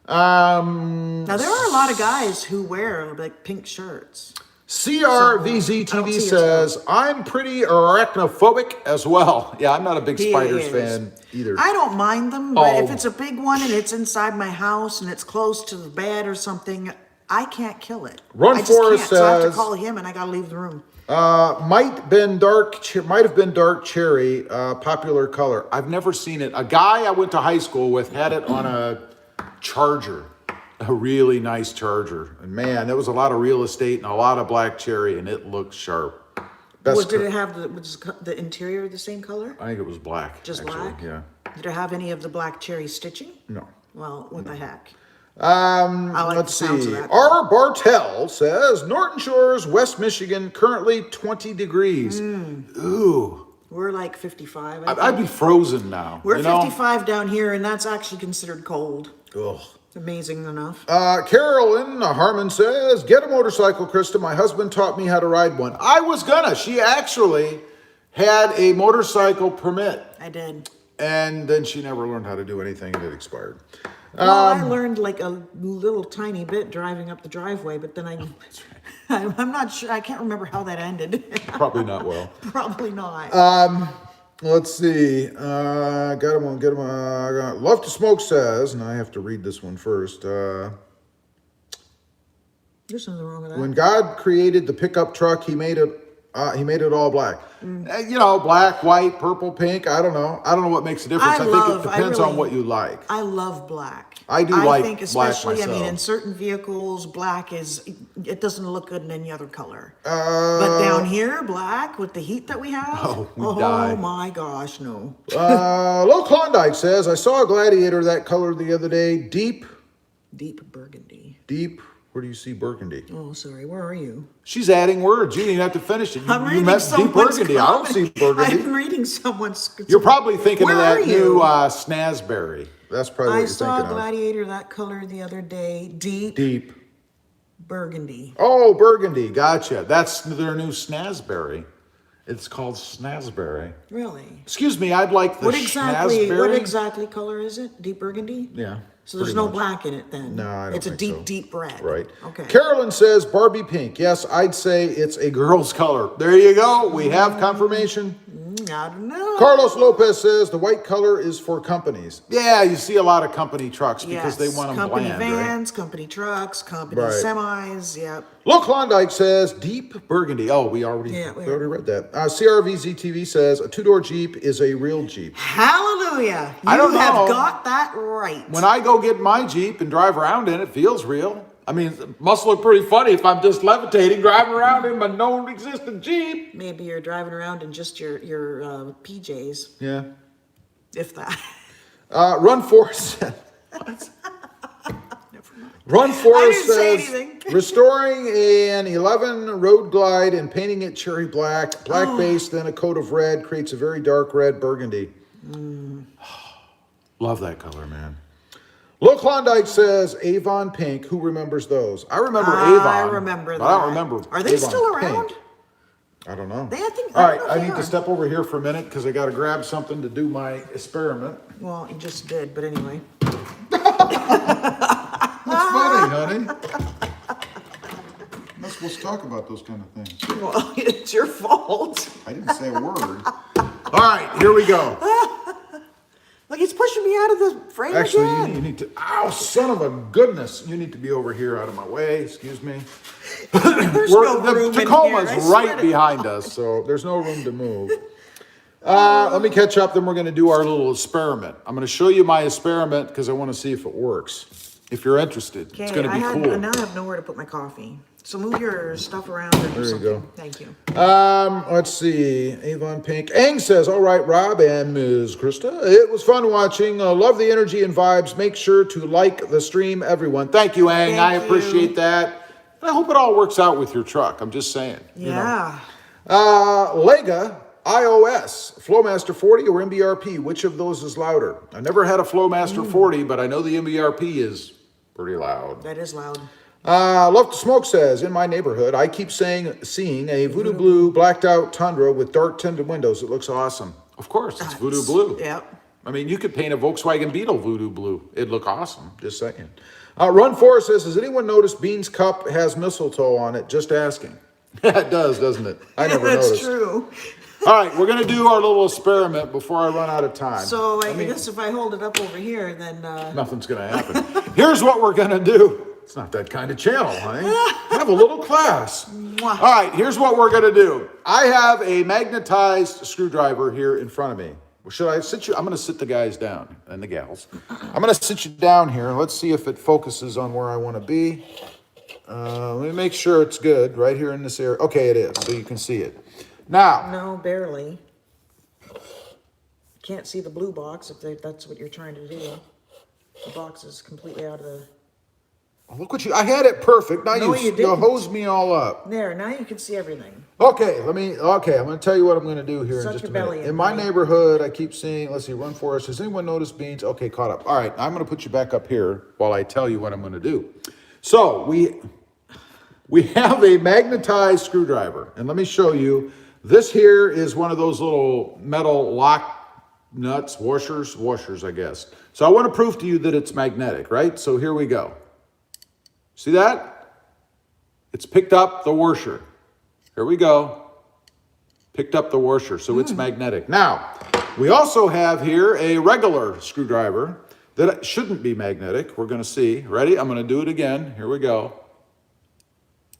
Now, there are a lot of guys who wear like pink shirts. CRVZTV says, I'm pretty arachnophobic as well. Yeah, I'm not a big He spiders is. fan either. I don't mind them, but Oh. if it's a big one and it's inside my house and it's close to the bed or something, I can't kill it. Run I just Forest can't, so I have to says- call him and I gotta leave the room. Might have been dark cherry, popular color. I've never seen it. A guy I went to high school with had it on a Charger, a really nice Charger. And man, there was a lot of real estate and a lot of black cherry, and it looked sharp. Did it have was the interior the same color? I think it was black. Just actually. black? Yeah. Did it have any of the black cherry stitching? No. Well, what the heck? I like Let's the sounds see. of that. R. Bartell says Norton Shores, West Michigan, currently 20 degrees. Ooh. We're like 55. I'd be frozen now. We're you know? 55 down here, and that's actually considered cold. Ugh. Amazing enough. Carolyn Harmon says, get a motorcycle, Krista. My husband taught me how to ride one. I was gonna. She actually had a motorcycle permit. I did. And then she never learned how to do anything and it expired. Well, I learned like a little tiny bit driving up the driveway, but then I'm not sure. I can't remember how that ended. Probably not well. Probably not. Let's see. Get him. Love to Smoke says, and I have to read this one first. There's something wrong with that. When God created the pickup truck, he made it He made it all black. You know, black, white, purple, pink. I don't know. I don't know what makes a difference. I think it depends on what you like. I love black. I do like think black especially, myself. I mean, in certain vehicles, black it doesn't look good in any other color. But down here, black with the heat that we have. Die. My gosh, no. Low Klondike says, I saw a Gladiator that color the other day. Deep Burgundy. Where do you see burgundy? Oh, sorry. Where are you? She's adding words. You didn't have to finish it. I'm You reading meant deep burgundy. I don't see burgundy. I'm reading someone's. You're probably thinking of that new I Snazberry. That's probably what you're thinking of. I saw a Gladiator that color the other day. Deep burgundy. Oh, burgundy. Gotcha. That's their new Snazberry. It's called Snazberry. Really? Excuse me. I'd like the Snazberry. What exactly color is it? Deep burgundy? Yeah. So there's no black in it then? No, I don't It's a think deep red. Right. Okay. Carolyn says Barbie pink. Yes, I'd say it's a girl's color. There you go. We have confirmation. I don't know. Carlos Lopez says the white color is for companies. Yeah, you see a lot of company trucks because they want them company bland, vans, right? company trucks, company Right. semis. Yep. Low Klondike says deep burgundy. Oh, we already read that. CRVZTV says a two-door Jeep is a real Jeep. Hallelujah. I don't know. You have got that right. When I go get my Jeep and drive around in it, it feels real. I mean, it must look pretty funny if I'm just levitating, driving around in my known existent Jeep. Maybe you're driving around in just your PJs. Yeah. If that. Run Force. Run Force says restoring an 11 Road Glide and painting it cherry black, base, then a coat of red creates a very dark red burgundy. Love that color, man. Low Klondike says Avon pink. Who remembers those? I remember Avon. I remember that. I don't remember. Are they Avon still around? pink. I don't know. All right, I need to step over here for a minute because I got to grab something to do my experiment. Well, you just did, but anyway. That's funny, honey. I'm not supposed to talk about those kind of things. Well, it's your fault. I didn't say a word. All right, here we go. Like he's pushing me out of the frame Actually, again. you need to. Ow, son of a goodness! You need to be over here, out of my way. Excuse me. There's no room Tacoma's in here, right behind us, so there's no room to move. Let me catch up. Then we're going to do our little experiment. I'm going to show you my experiment because I want to see if it works. If you're interested, it's going to be cool. Now I have nowhere to put my coffee. So move your stuff around or do something. Go. Thank you. Let's see. Avon Pink. Ang says, all right, Rob and Ms. Krista. It was fun watching. Love the energy and vibes. Make sure to like the stream, everyone. Thank you, Ang. I appreciate that. And I hope it all works out with your truck. I'm just saying. Yeah. Lega iOS, Flowmaster 40 or MBRP. Which of those is louder? I never had a Flowmaster 40, but I know the MBRP is pretty loud. That is loud. Love to Smoke says, in my neighborhood, I keep seeing a Voodoo Blue blacked out Tundra with dark tinted windows. It looks awesome. Of course, it's Voodoo Blue. Yep. I mean, you could paint a Volkswagen Beetle Voodoo Blue. It'd look awesome. Just saying. Run Forest says, has anyone noticed Bean's cup has mistletoe on it? Just asking. It does, doesn't it? I never noticed. That's true. All right, we're going to do our little experiment before I run out of time. So I guess if I hold it up over here, then... Nothing's going to happen. Here's what we're going to do. It's not that kind of channel, honey. Have a little class. All right, here's what we're going to do. I have a magnetized screwdriver here in front of me. Should I sit you? I'm going to sit the guys down and the gals. I'm going to sit you down here. Let's see if it focuses on where I want to be. Let me make sure it's good right here in this area. Okay, it is, so you can see it. Now. No, barely. Can't see the blue box if that's what you're trying to do. The box is completely out of the... Look what I had it perfect. Now no, you hosed me all up. There, now you can see everything. Okay, I'm going to tell you what I'm going to do here in just a minute. In my neighborhood, I keep seeing, let's see, Run Forest. Has anyone noticed Beans? Okay, caught up. All right, I'm going to put you back up here while I tell you what I'm going to do. So, we have a magnetized screwdriver, and let me show you. This here is one of those little metal lock nuts, washers, I guess. So I want to prove to you that it's magnetic, right? So here we go. See that? It's picked up the washer. Here we go. Picked up the washer, so it's magnetic. Now, we also have here a regular screwdriver that shouldn't be magnetic. We're going to see. Ready? I'm going to do it again. Here we go.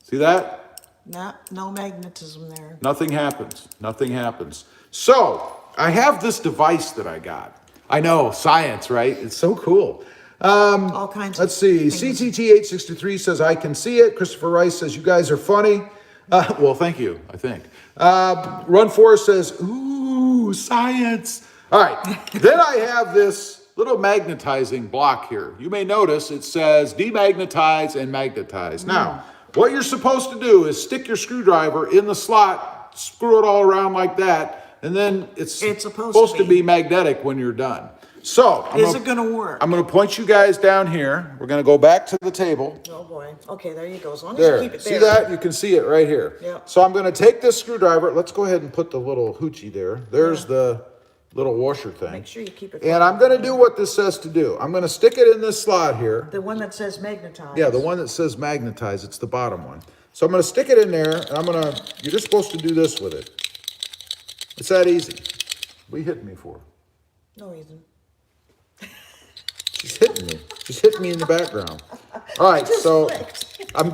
See that? Nah, no magnetism there. Nothing happens. Nothing happens. So I have this device that I got. I know, science, right? It's so cool. All kinds Let's of see. things. CTT863 says, I can see it. Christopher Rice says, you guys are funny. Well, thank you, I think. Run Forest says, ooh, science. All right. Then I have this little magnetizing block here. You may notice it says demagnetize and magnetize. Now, what you're supposed to do is stick your screwdriver in the slot, screw it all around like that, and then it's supposed to be magnetic when you're done. So, Is it going to work? I'm going to point you guys down here. We're going to go back to the table. Oh boy. Okay, there you go. As long as There. you keep it there. See that? You can see it right here. Yeah. So I'm going to take this screwdriver. Let's go ahead and put the little hoochie there. There's the little washer thing. Make sure you keep it. And I'm going to do what this says to do. I'm going to stick it in this slot here. The one that says magnetize. Yeah, the one that says magnetize. It's the bottom one. So I'm going to stick it in there, and you're just supposed to do this with it. It's that easy. What are you hitting me for? No reason. She's hitting me. She's hitting me in the background. All right, so I'm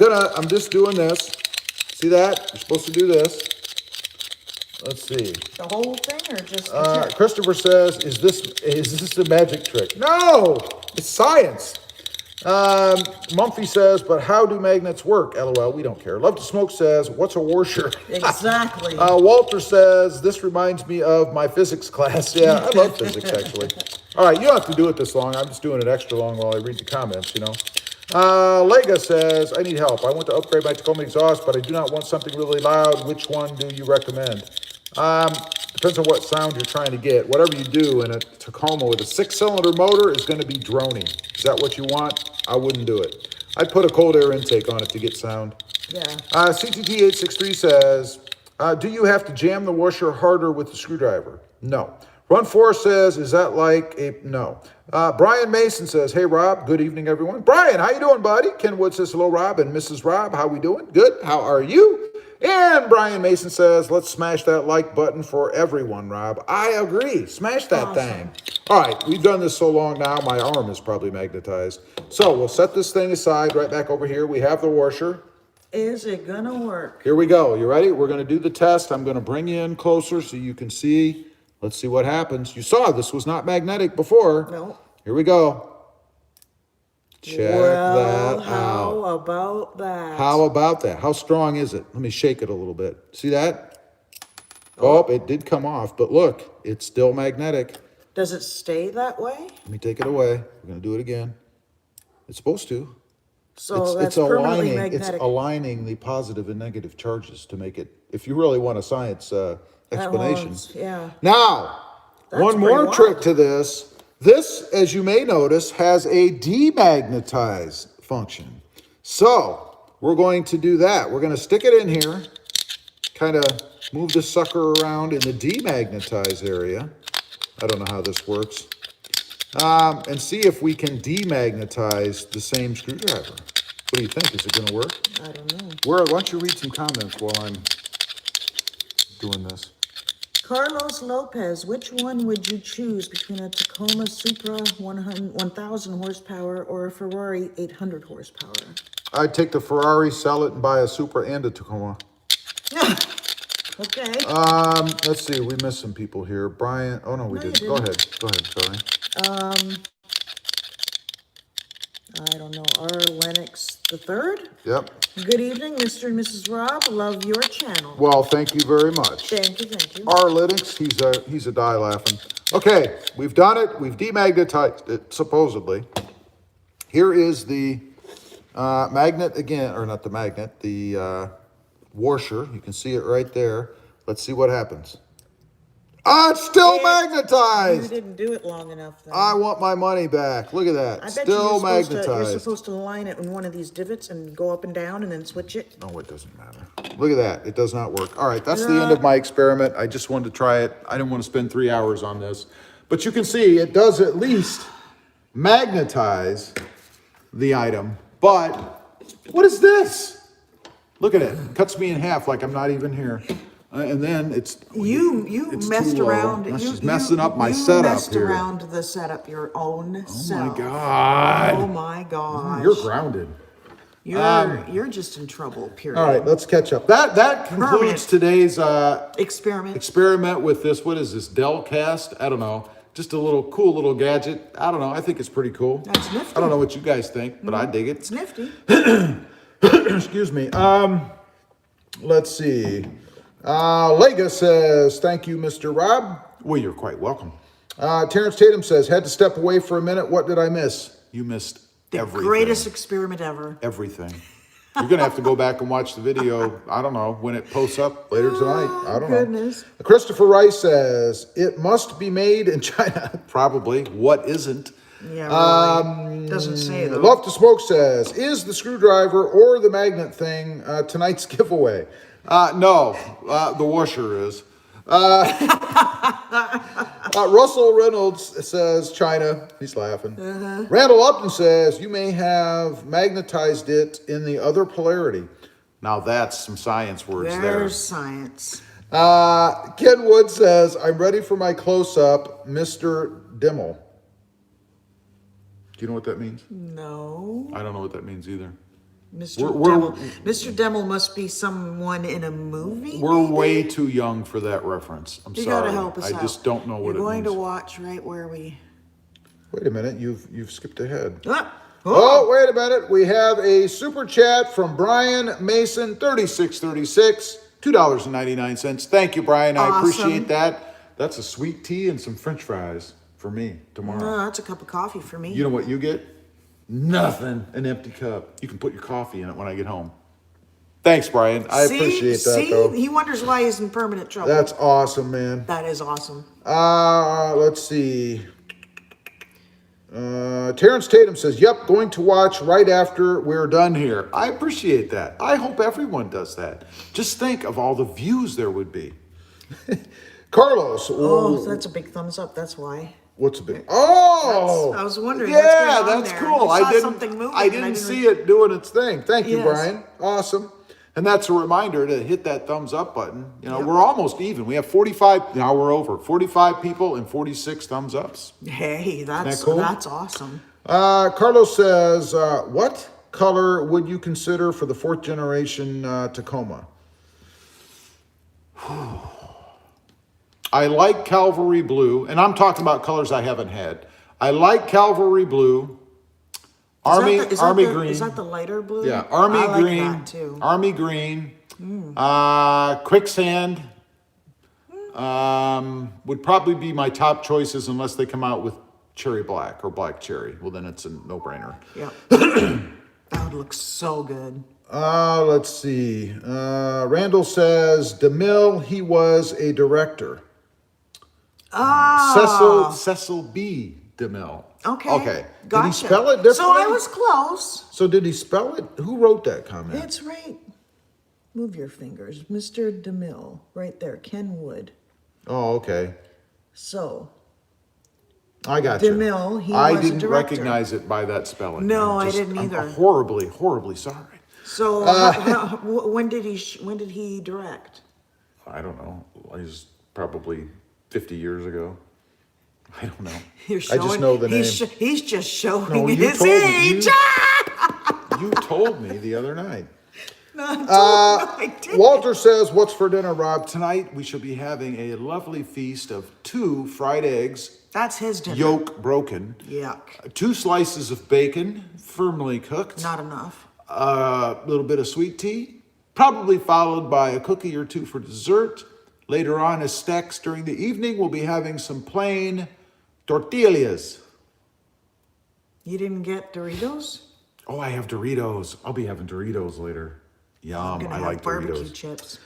just doing this. See that? You're supposed to do this. Let's see. The whole thing or just the tip? Christopher says, is this a magic trick? No, it's science. Mumphy says, but how do magnets work? LOL, we don't care. Love to Smoke says, what's a washer? Exactly. Walter says, this reminds me of my physics class. Yeah, I love physics, actually. All right, you don't have to do it this long. I'm just doing it extra long while I read the comments, you know. Lega says, I need help. I want to upgrade my Tacoma exhaust, but I do not want something really loud. Which one do you recommend? Depends on what sound you're trying to get. Whatever you do in a Tacoma with a 6-cylinder motor is going to be droning. Is that what you want? I wouldn't do it. I'd put a cold air intake on it to get sound. Yeah. CTT863 says, do you have to jam the washer harder with the screwdriver? No. Run 4 says, is that like a... No. Brian Mason says, hey, Rob. Good evening, everyone. Brian, how you doing, buddy? Ken Wood says, hello, Rob and Mrs. Rob. How we doing? Good. How are you? And Brian Mason says, let's smash that like button for everyone, Rob. I agree. Smash that thing. All right. We've done this so long now, my arm is probably magnetized. So we'll set this thing aside right back over here. We have the washer. Is it going to work? Here we go. You ready? We're going to do the test. I'm going to bring you in closer so you can see. Let's see what happens. You saw this was not magnetic before. No. Here we go. Check that How out. about that? How about that? How strong is it? Let me shake it a little bit. See that? Oh, it did come off, but look, it's still magnetic. Does it stay that way? Let me take it away. We're going to do it again. It's supposed to. So that's permanently It's magnetic. aligning the positive and negative charges to make it, if you really want a science explanation. Yeah. Now, That's one pretty more wild. trick to this. This, as you may notice, has a demagnetize function. So we're going to do that. We're going to stick it in here, kind of move the sucker around in the demagnetize area. I don't know how this works. And see if we can demagnetize the same screwdriver. What do you think? Is it going to work? I don't know. Why don't you read some comments while I'm doing this? Carlos Lopez, which one would you choose between a Tacoma Supra 1,000 horsepower or a Ferrari 800 horsepower? I'd take the Ferrari, sell it, and buy a Supra and a Tacoma. Okay. Let's see. We missed some people here. Brian. Oh, no, we didn't. Go ahead. Go ahead. Sorry. I don't know. R. Lennox the third. Yep. Good evening, Mr. and Mrs. Rob. Love your channel. Well, thank you very much. Thank you. Thank you. R. Linux, he's a die laughing. Okay, we've done it. We've demagnetized it, supposedly. Here is the magnet again, or not the magnet, the washer. You can see it right there. Let's see what happens. Ah, it's still magnetized. You didn't do it long enough, then. I want my money back. Look at that. I bet Still you're magnetized. supposed to line it in one of these divots and go up and down and then switch it. No, it doesn't matter. Look at that. It does not work. All right, that's the end of my experiment. I just wanted to try it. I didn't want to spend 3 hours on this. But you can see it does at least magnetize the item. But what is this? Look at it. It cuts me in half like I'm not even here. And then it's You messed around. That's just messing up my setup You messed here. around the setup, your own Oh self. my God. Oh my God. You're grounded. You're just in trouble, period. All right, let's catch up. That concludes today's experiment with this. What is this? Delcast? I don't know. Just a little cool little gadget. I don't know. I think it's pretty cool. That's nifty. I don't know what you guys think, but I dig it. It's nifty. Excuse me. Let's see. Lega says, thank you, Mr. Rob. Well, you're quite welcome. Terrence Tatum says, had to step away for a minute. What did I miss? You missed everything. The greatest experiment ever. Everything. You're going to have to go back and watch the video, I don't know, when it posts up later tonight. I don't know. Christopher Rice says, it must be made in China. Probably. What isn't? Yeah, really. Doesn't say, though. Love to Smoke says, is the screwdriver or the magnet thing tonight's giveaway? No, the washer is. Russell Reynolds says China. He's laughing. Randall Upton says you may have magnetized it in the other polarity. Now that's some science words there. There's science. Ken Wood says I'm ready for my close-up, Mr. Dimmel. Do you know what that means? No. I don't know what that means either. Mr. Demmel. Mr. Demmel must be someone in a movie. We're way too young for that reference. I'm sorry. You gotta help us out. I just don't know what it means. You're going to watch right where we. Wait a minute, you've skipped ahead. Oh, wait a minute. We have a super chat from Brian Mason, 3636, $2.99. Thank you, Brian. I appreciate that. That's a sweet tea and some French fries for me tomorrow. No, that's a cup of coffee for me. You know what you get? Nothing. An empty cup. You can put your coffee in it when I get home. Thanks, Brian. I appreciate that, though. He wonders why he's in permanent trouble. That's awesome, man. That is awesome. Let's see. Terrence Tatum says, yep, going to watch right after we're done here. I appreciate that. I hope everyone does that. Just think of all the views there would be. Carlos. Oh, that's a big thumbs up. That's why. What's a big? Oh, I was wondering. Yeah, what's going on that's there. cool. I didn't see it doing its thing. Thank you, Brian. Awesome. And that's a reminder to hit that thumbs up button. You know, we're almost even. We have 45. Now we're over 45 people and 46 thumbs ups. Hey, that's cool? That's awesome. Carlos says, what color would you consider for the 4th generation Tacoma? I like Cavalry Blue, and I'm talking about colors I haven't had. I like Cavalry Blue, Army Green. Is that the lighter blue? Yeah, Army I Green. Like that too. Army Green. Quicksand would probably be my top choices unless they come out with Cherry Black or Black Cherry. Well, then it's a no-brainer. Yeah. That would look so good. Let's see. Randall says, DeMille, he was a director. Cecil B. DeMille. Okay. Gotcha. Did he spell it differently? So I was close. So did he spell it? Who wrote that comment? It's right. Move your fingers. Mr. DeMille. Right there. Ken Wood. Oh, okay. So. I got you. DeMille, he was a I didn't director. Recognize it by that spelling. No, I didn't either. I'm horribly, horribly sorry. So when did he direct? I don't know. It was probably 50 years ago. I don't know. I just know the name. He's just showing his told age. You told me the other night. I didn't. Walter says, what's for dinner, Rob? Tonight we shall be having a lovely feast of 2 fried eggs. That's his dinner. Yolk broken. Yuck. 2 slices of bacon, firmly cooked. Not enough. A little bit of sweet tea, probably followed by a cookie or 2 for dessert. Later on, as snacks during the evening, we'll be having some plain tortillas. You didn't get Doritos? Oh, I have Doritos. I'll be having Doritos later. Yum, I like barbecue Doritos. Chips.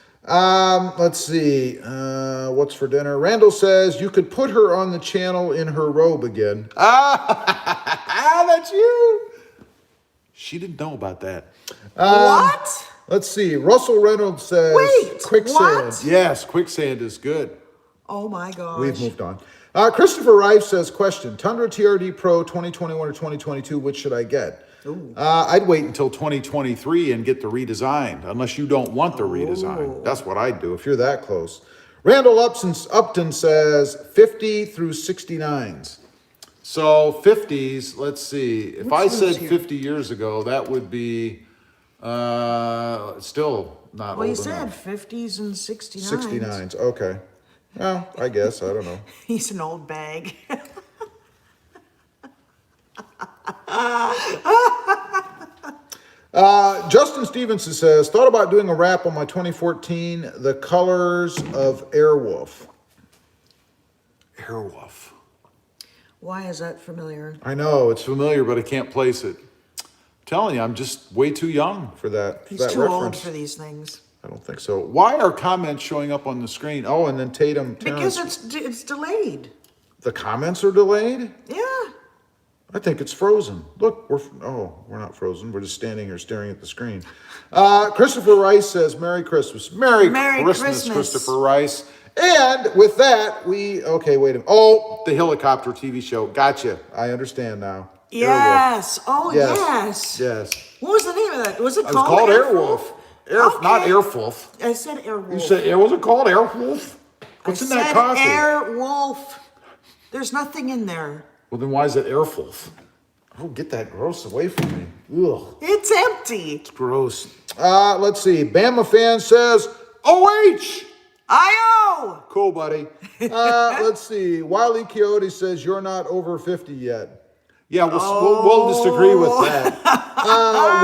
Let's see. What's for dinner? Randall says you could put her on the channel in her robe again. That's you. She didn't know about that. What? Let's see. Russell Reynolds says quicksand. What? Yes, quicksand is good. Oh my gosh. We've moved on. Christopher Rife says, question, Tundra TRD Pro 2021 or 2022, which should I get? I'd wait until 2023 and get the redesigned, unless you don't want the redesign. That's what I'd do if you're that close. Randall Upton says 50 through 69s. So 50s, let's see. If I said 50 years ago, that would be Still not Well, old he said enough. 50s and 69s. 69s, okay. Well, I guess, I don't know. He's an old bag. Justin Stevenson says, thought about doing a wrap on my 2014, The Colors of Airwolf. Airwolf. Why is that familiar? I know, it's familiar, but I can't place it. I'm telling you, I'm just way too young for that, He's that too reference. old for these things. I don't think so. Why are comments showing up on the screen? Oh, and then Tatum, Terrence. Because it's delayed. The comments are delayed? Yeah. I think it's frozen. Look, we're not frozen. We're just standing here staring at the screen. Christopher Rice says, Merry Christmas. Merry Christmas, Christopher Rice. And with that, okay, wait a minute. Oh, the helicopter TV show. Gotcha. I understand now. Yes. Airwolf. Oh, yes. Yes. What was the name of that? Was it It was called called Airwolf? Airwolf. Not Airwolf. I said Airwolf. You said, was it called Airwolf? What's in that coffee? Airwolf. There's nothing in there. Well, then why is it Airwolf? Oh, get that gross away from me. Ugh. It's empty. It's gross. Let's see. Bama fan says, OH! I-O! Cool, buddy. Let's see. Wiley Coyote says, you're not over 50 yet. Yeah, we'll disagree with that.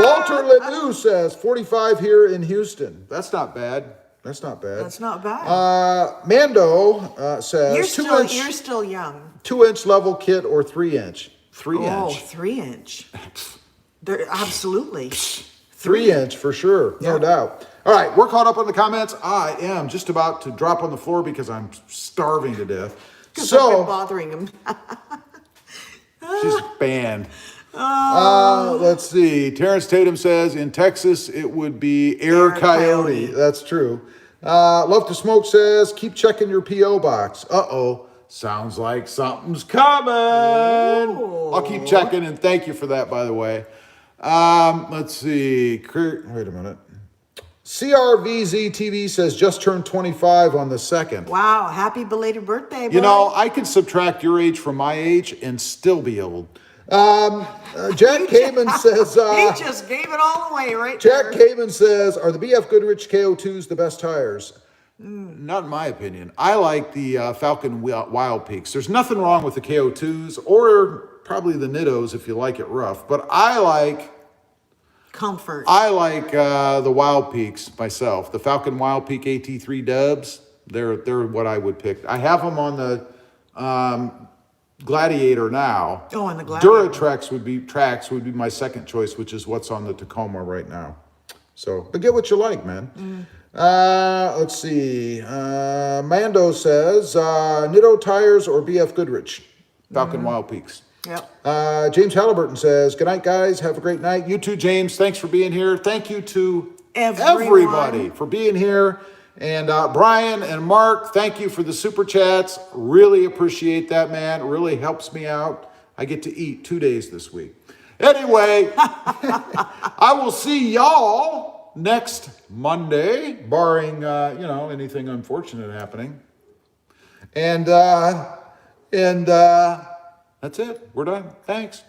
Walter Ledoux says, 45 here in Houston. That's not bad. That's not bad. That's not bad. Mando says, You're still young. 2-inch level kit or 3-inch? 3-inch. Oh, 3-inch. They're absolutely. 3-inch for sure, no doubt. All right, we're caught up on the comments. I am just about to drop on the floor because I'm starving to death. Because I've been bothering him. She's banned. Let's see. Terrence Tatum says, in Texas, it would be Air Coyote. That's true. Love to Smoke says, keep checking your P.O. box. Uh-oh. Sounds like something's coming. Ooh. I'll keep checking, and thank you for that, by the way. Let's see. Wait a minute. CRVZ TV says just turned 25 on the 2nd. Wow, happy belated birthday, boy. You know, I could subtract your age from my age and still be old. Jack Kamen says... he just gave it all away right Jack there. Kamen says, are the Bfgoodrich KO2s the best tires? Not in my opinion. I like the Falcon Wild Peaks. There's nothing wrong with the KO2s or probably the Nittos if you like it rough. But I like... comfort. I like the Wild Peaks myself. The Falcon Wild Peak AT3 dubs, they're what I would pick. I have them on the Gladiator now. Oh, on the Gladiator. Duratrax would be my second choice, which is what's on the Tacoma right now. So, but get what you like, man. Let's see. Mando says, Nitto tires or Bfgoodrich? Falcon Wild Peaks. Yep. James Halliburton says, good night, guys. Have a great night. You too, James. Thanks for being here. Thank you to everybody for being here. And Brian and Mark, thank you for the super chats. Really appreciate that, man. It really helps me out. I get to eat 2 days this week. Anyway, I will see y'all next Monday, barring, anything unfortunate happening. And that's it. We're done. Thanks.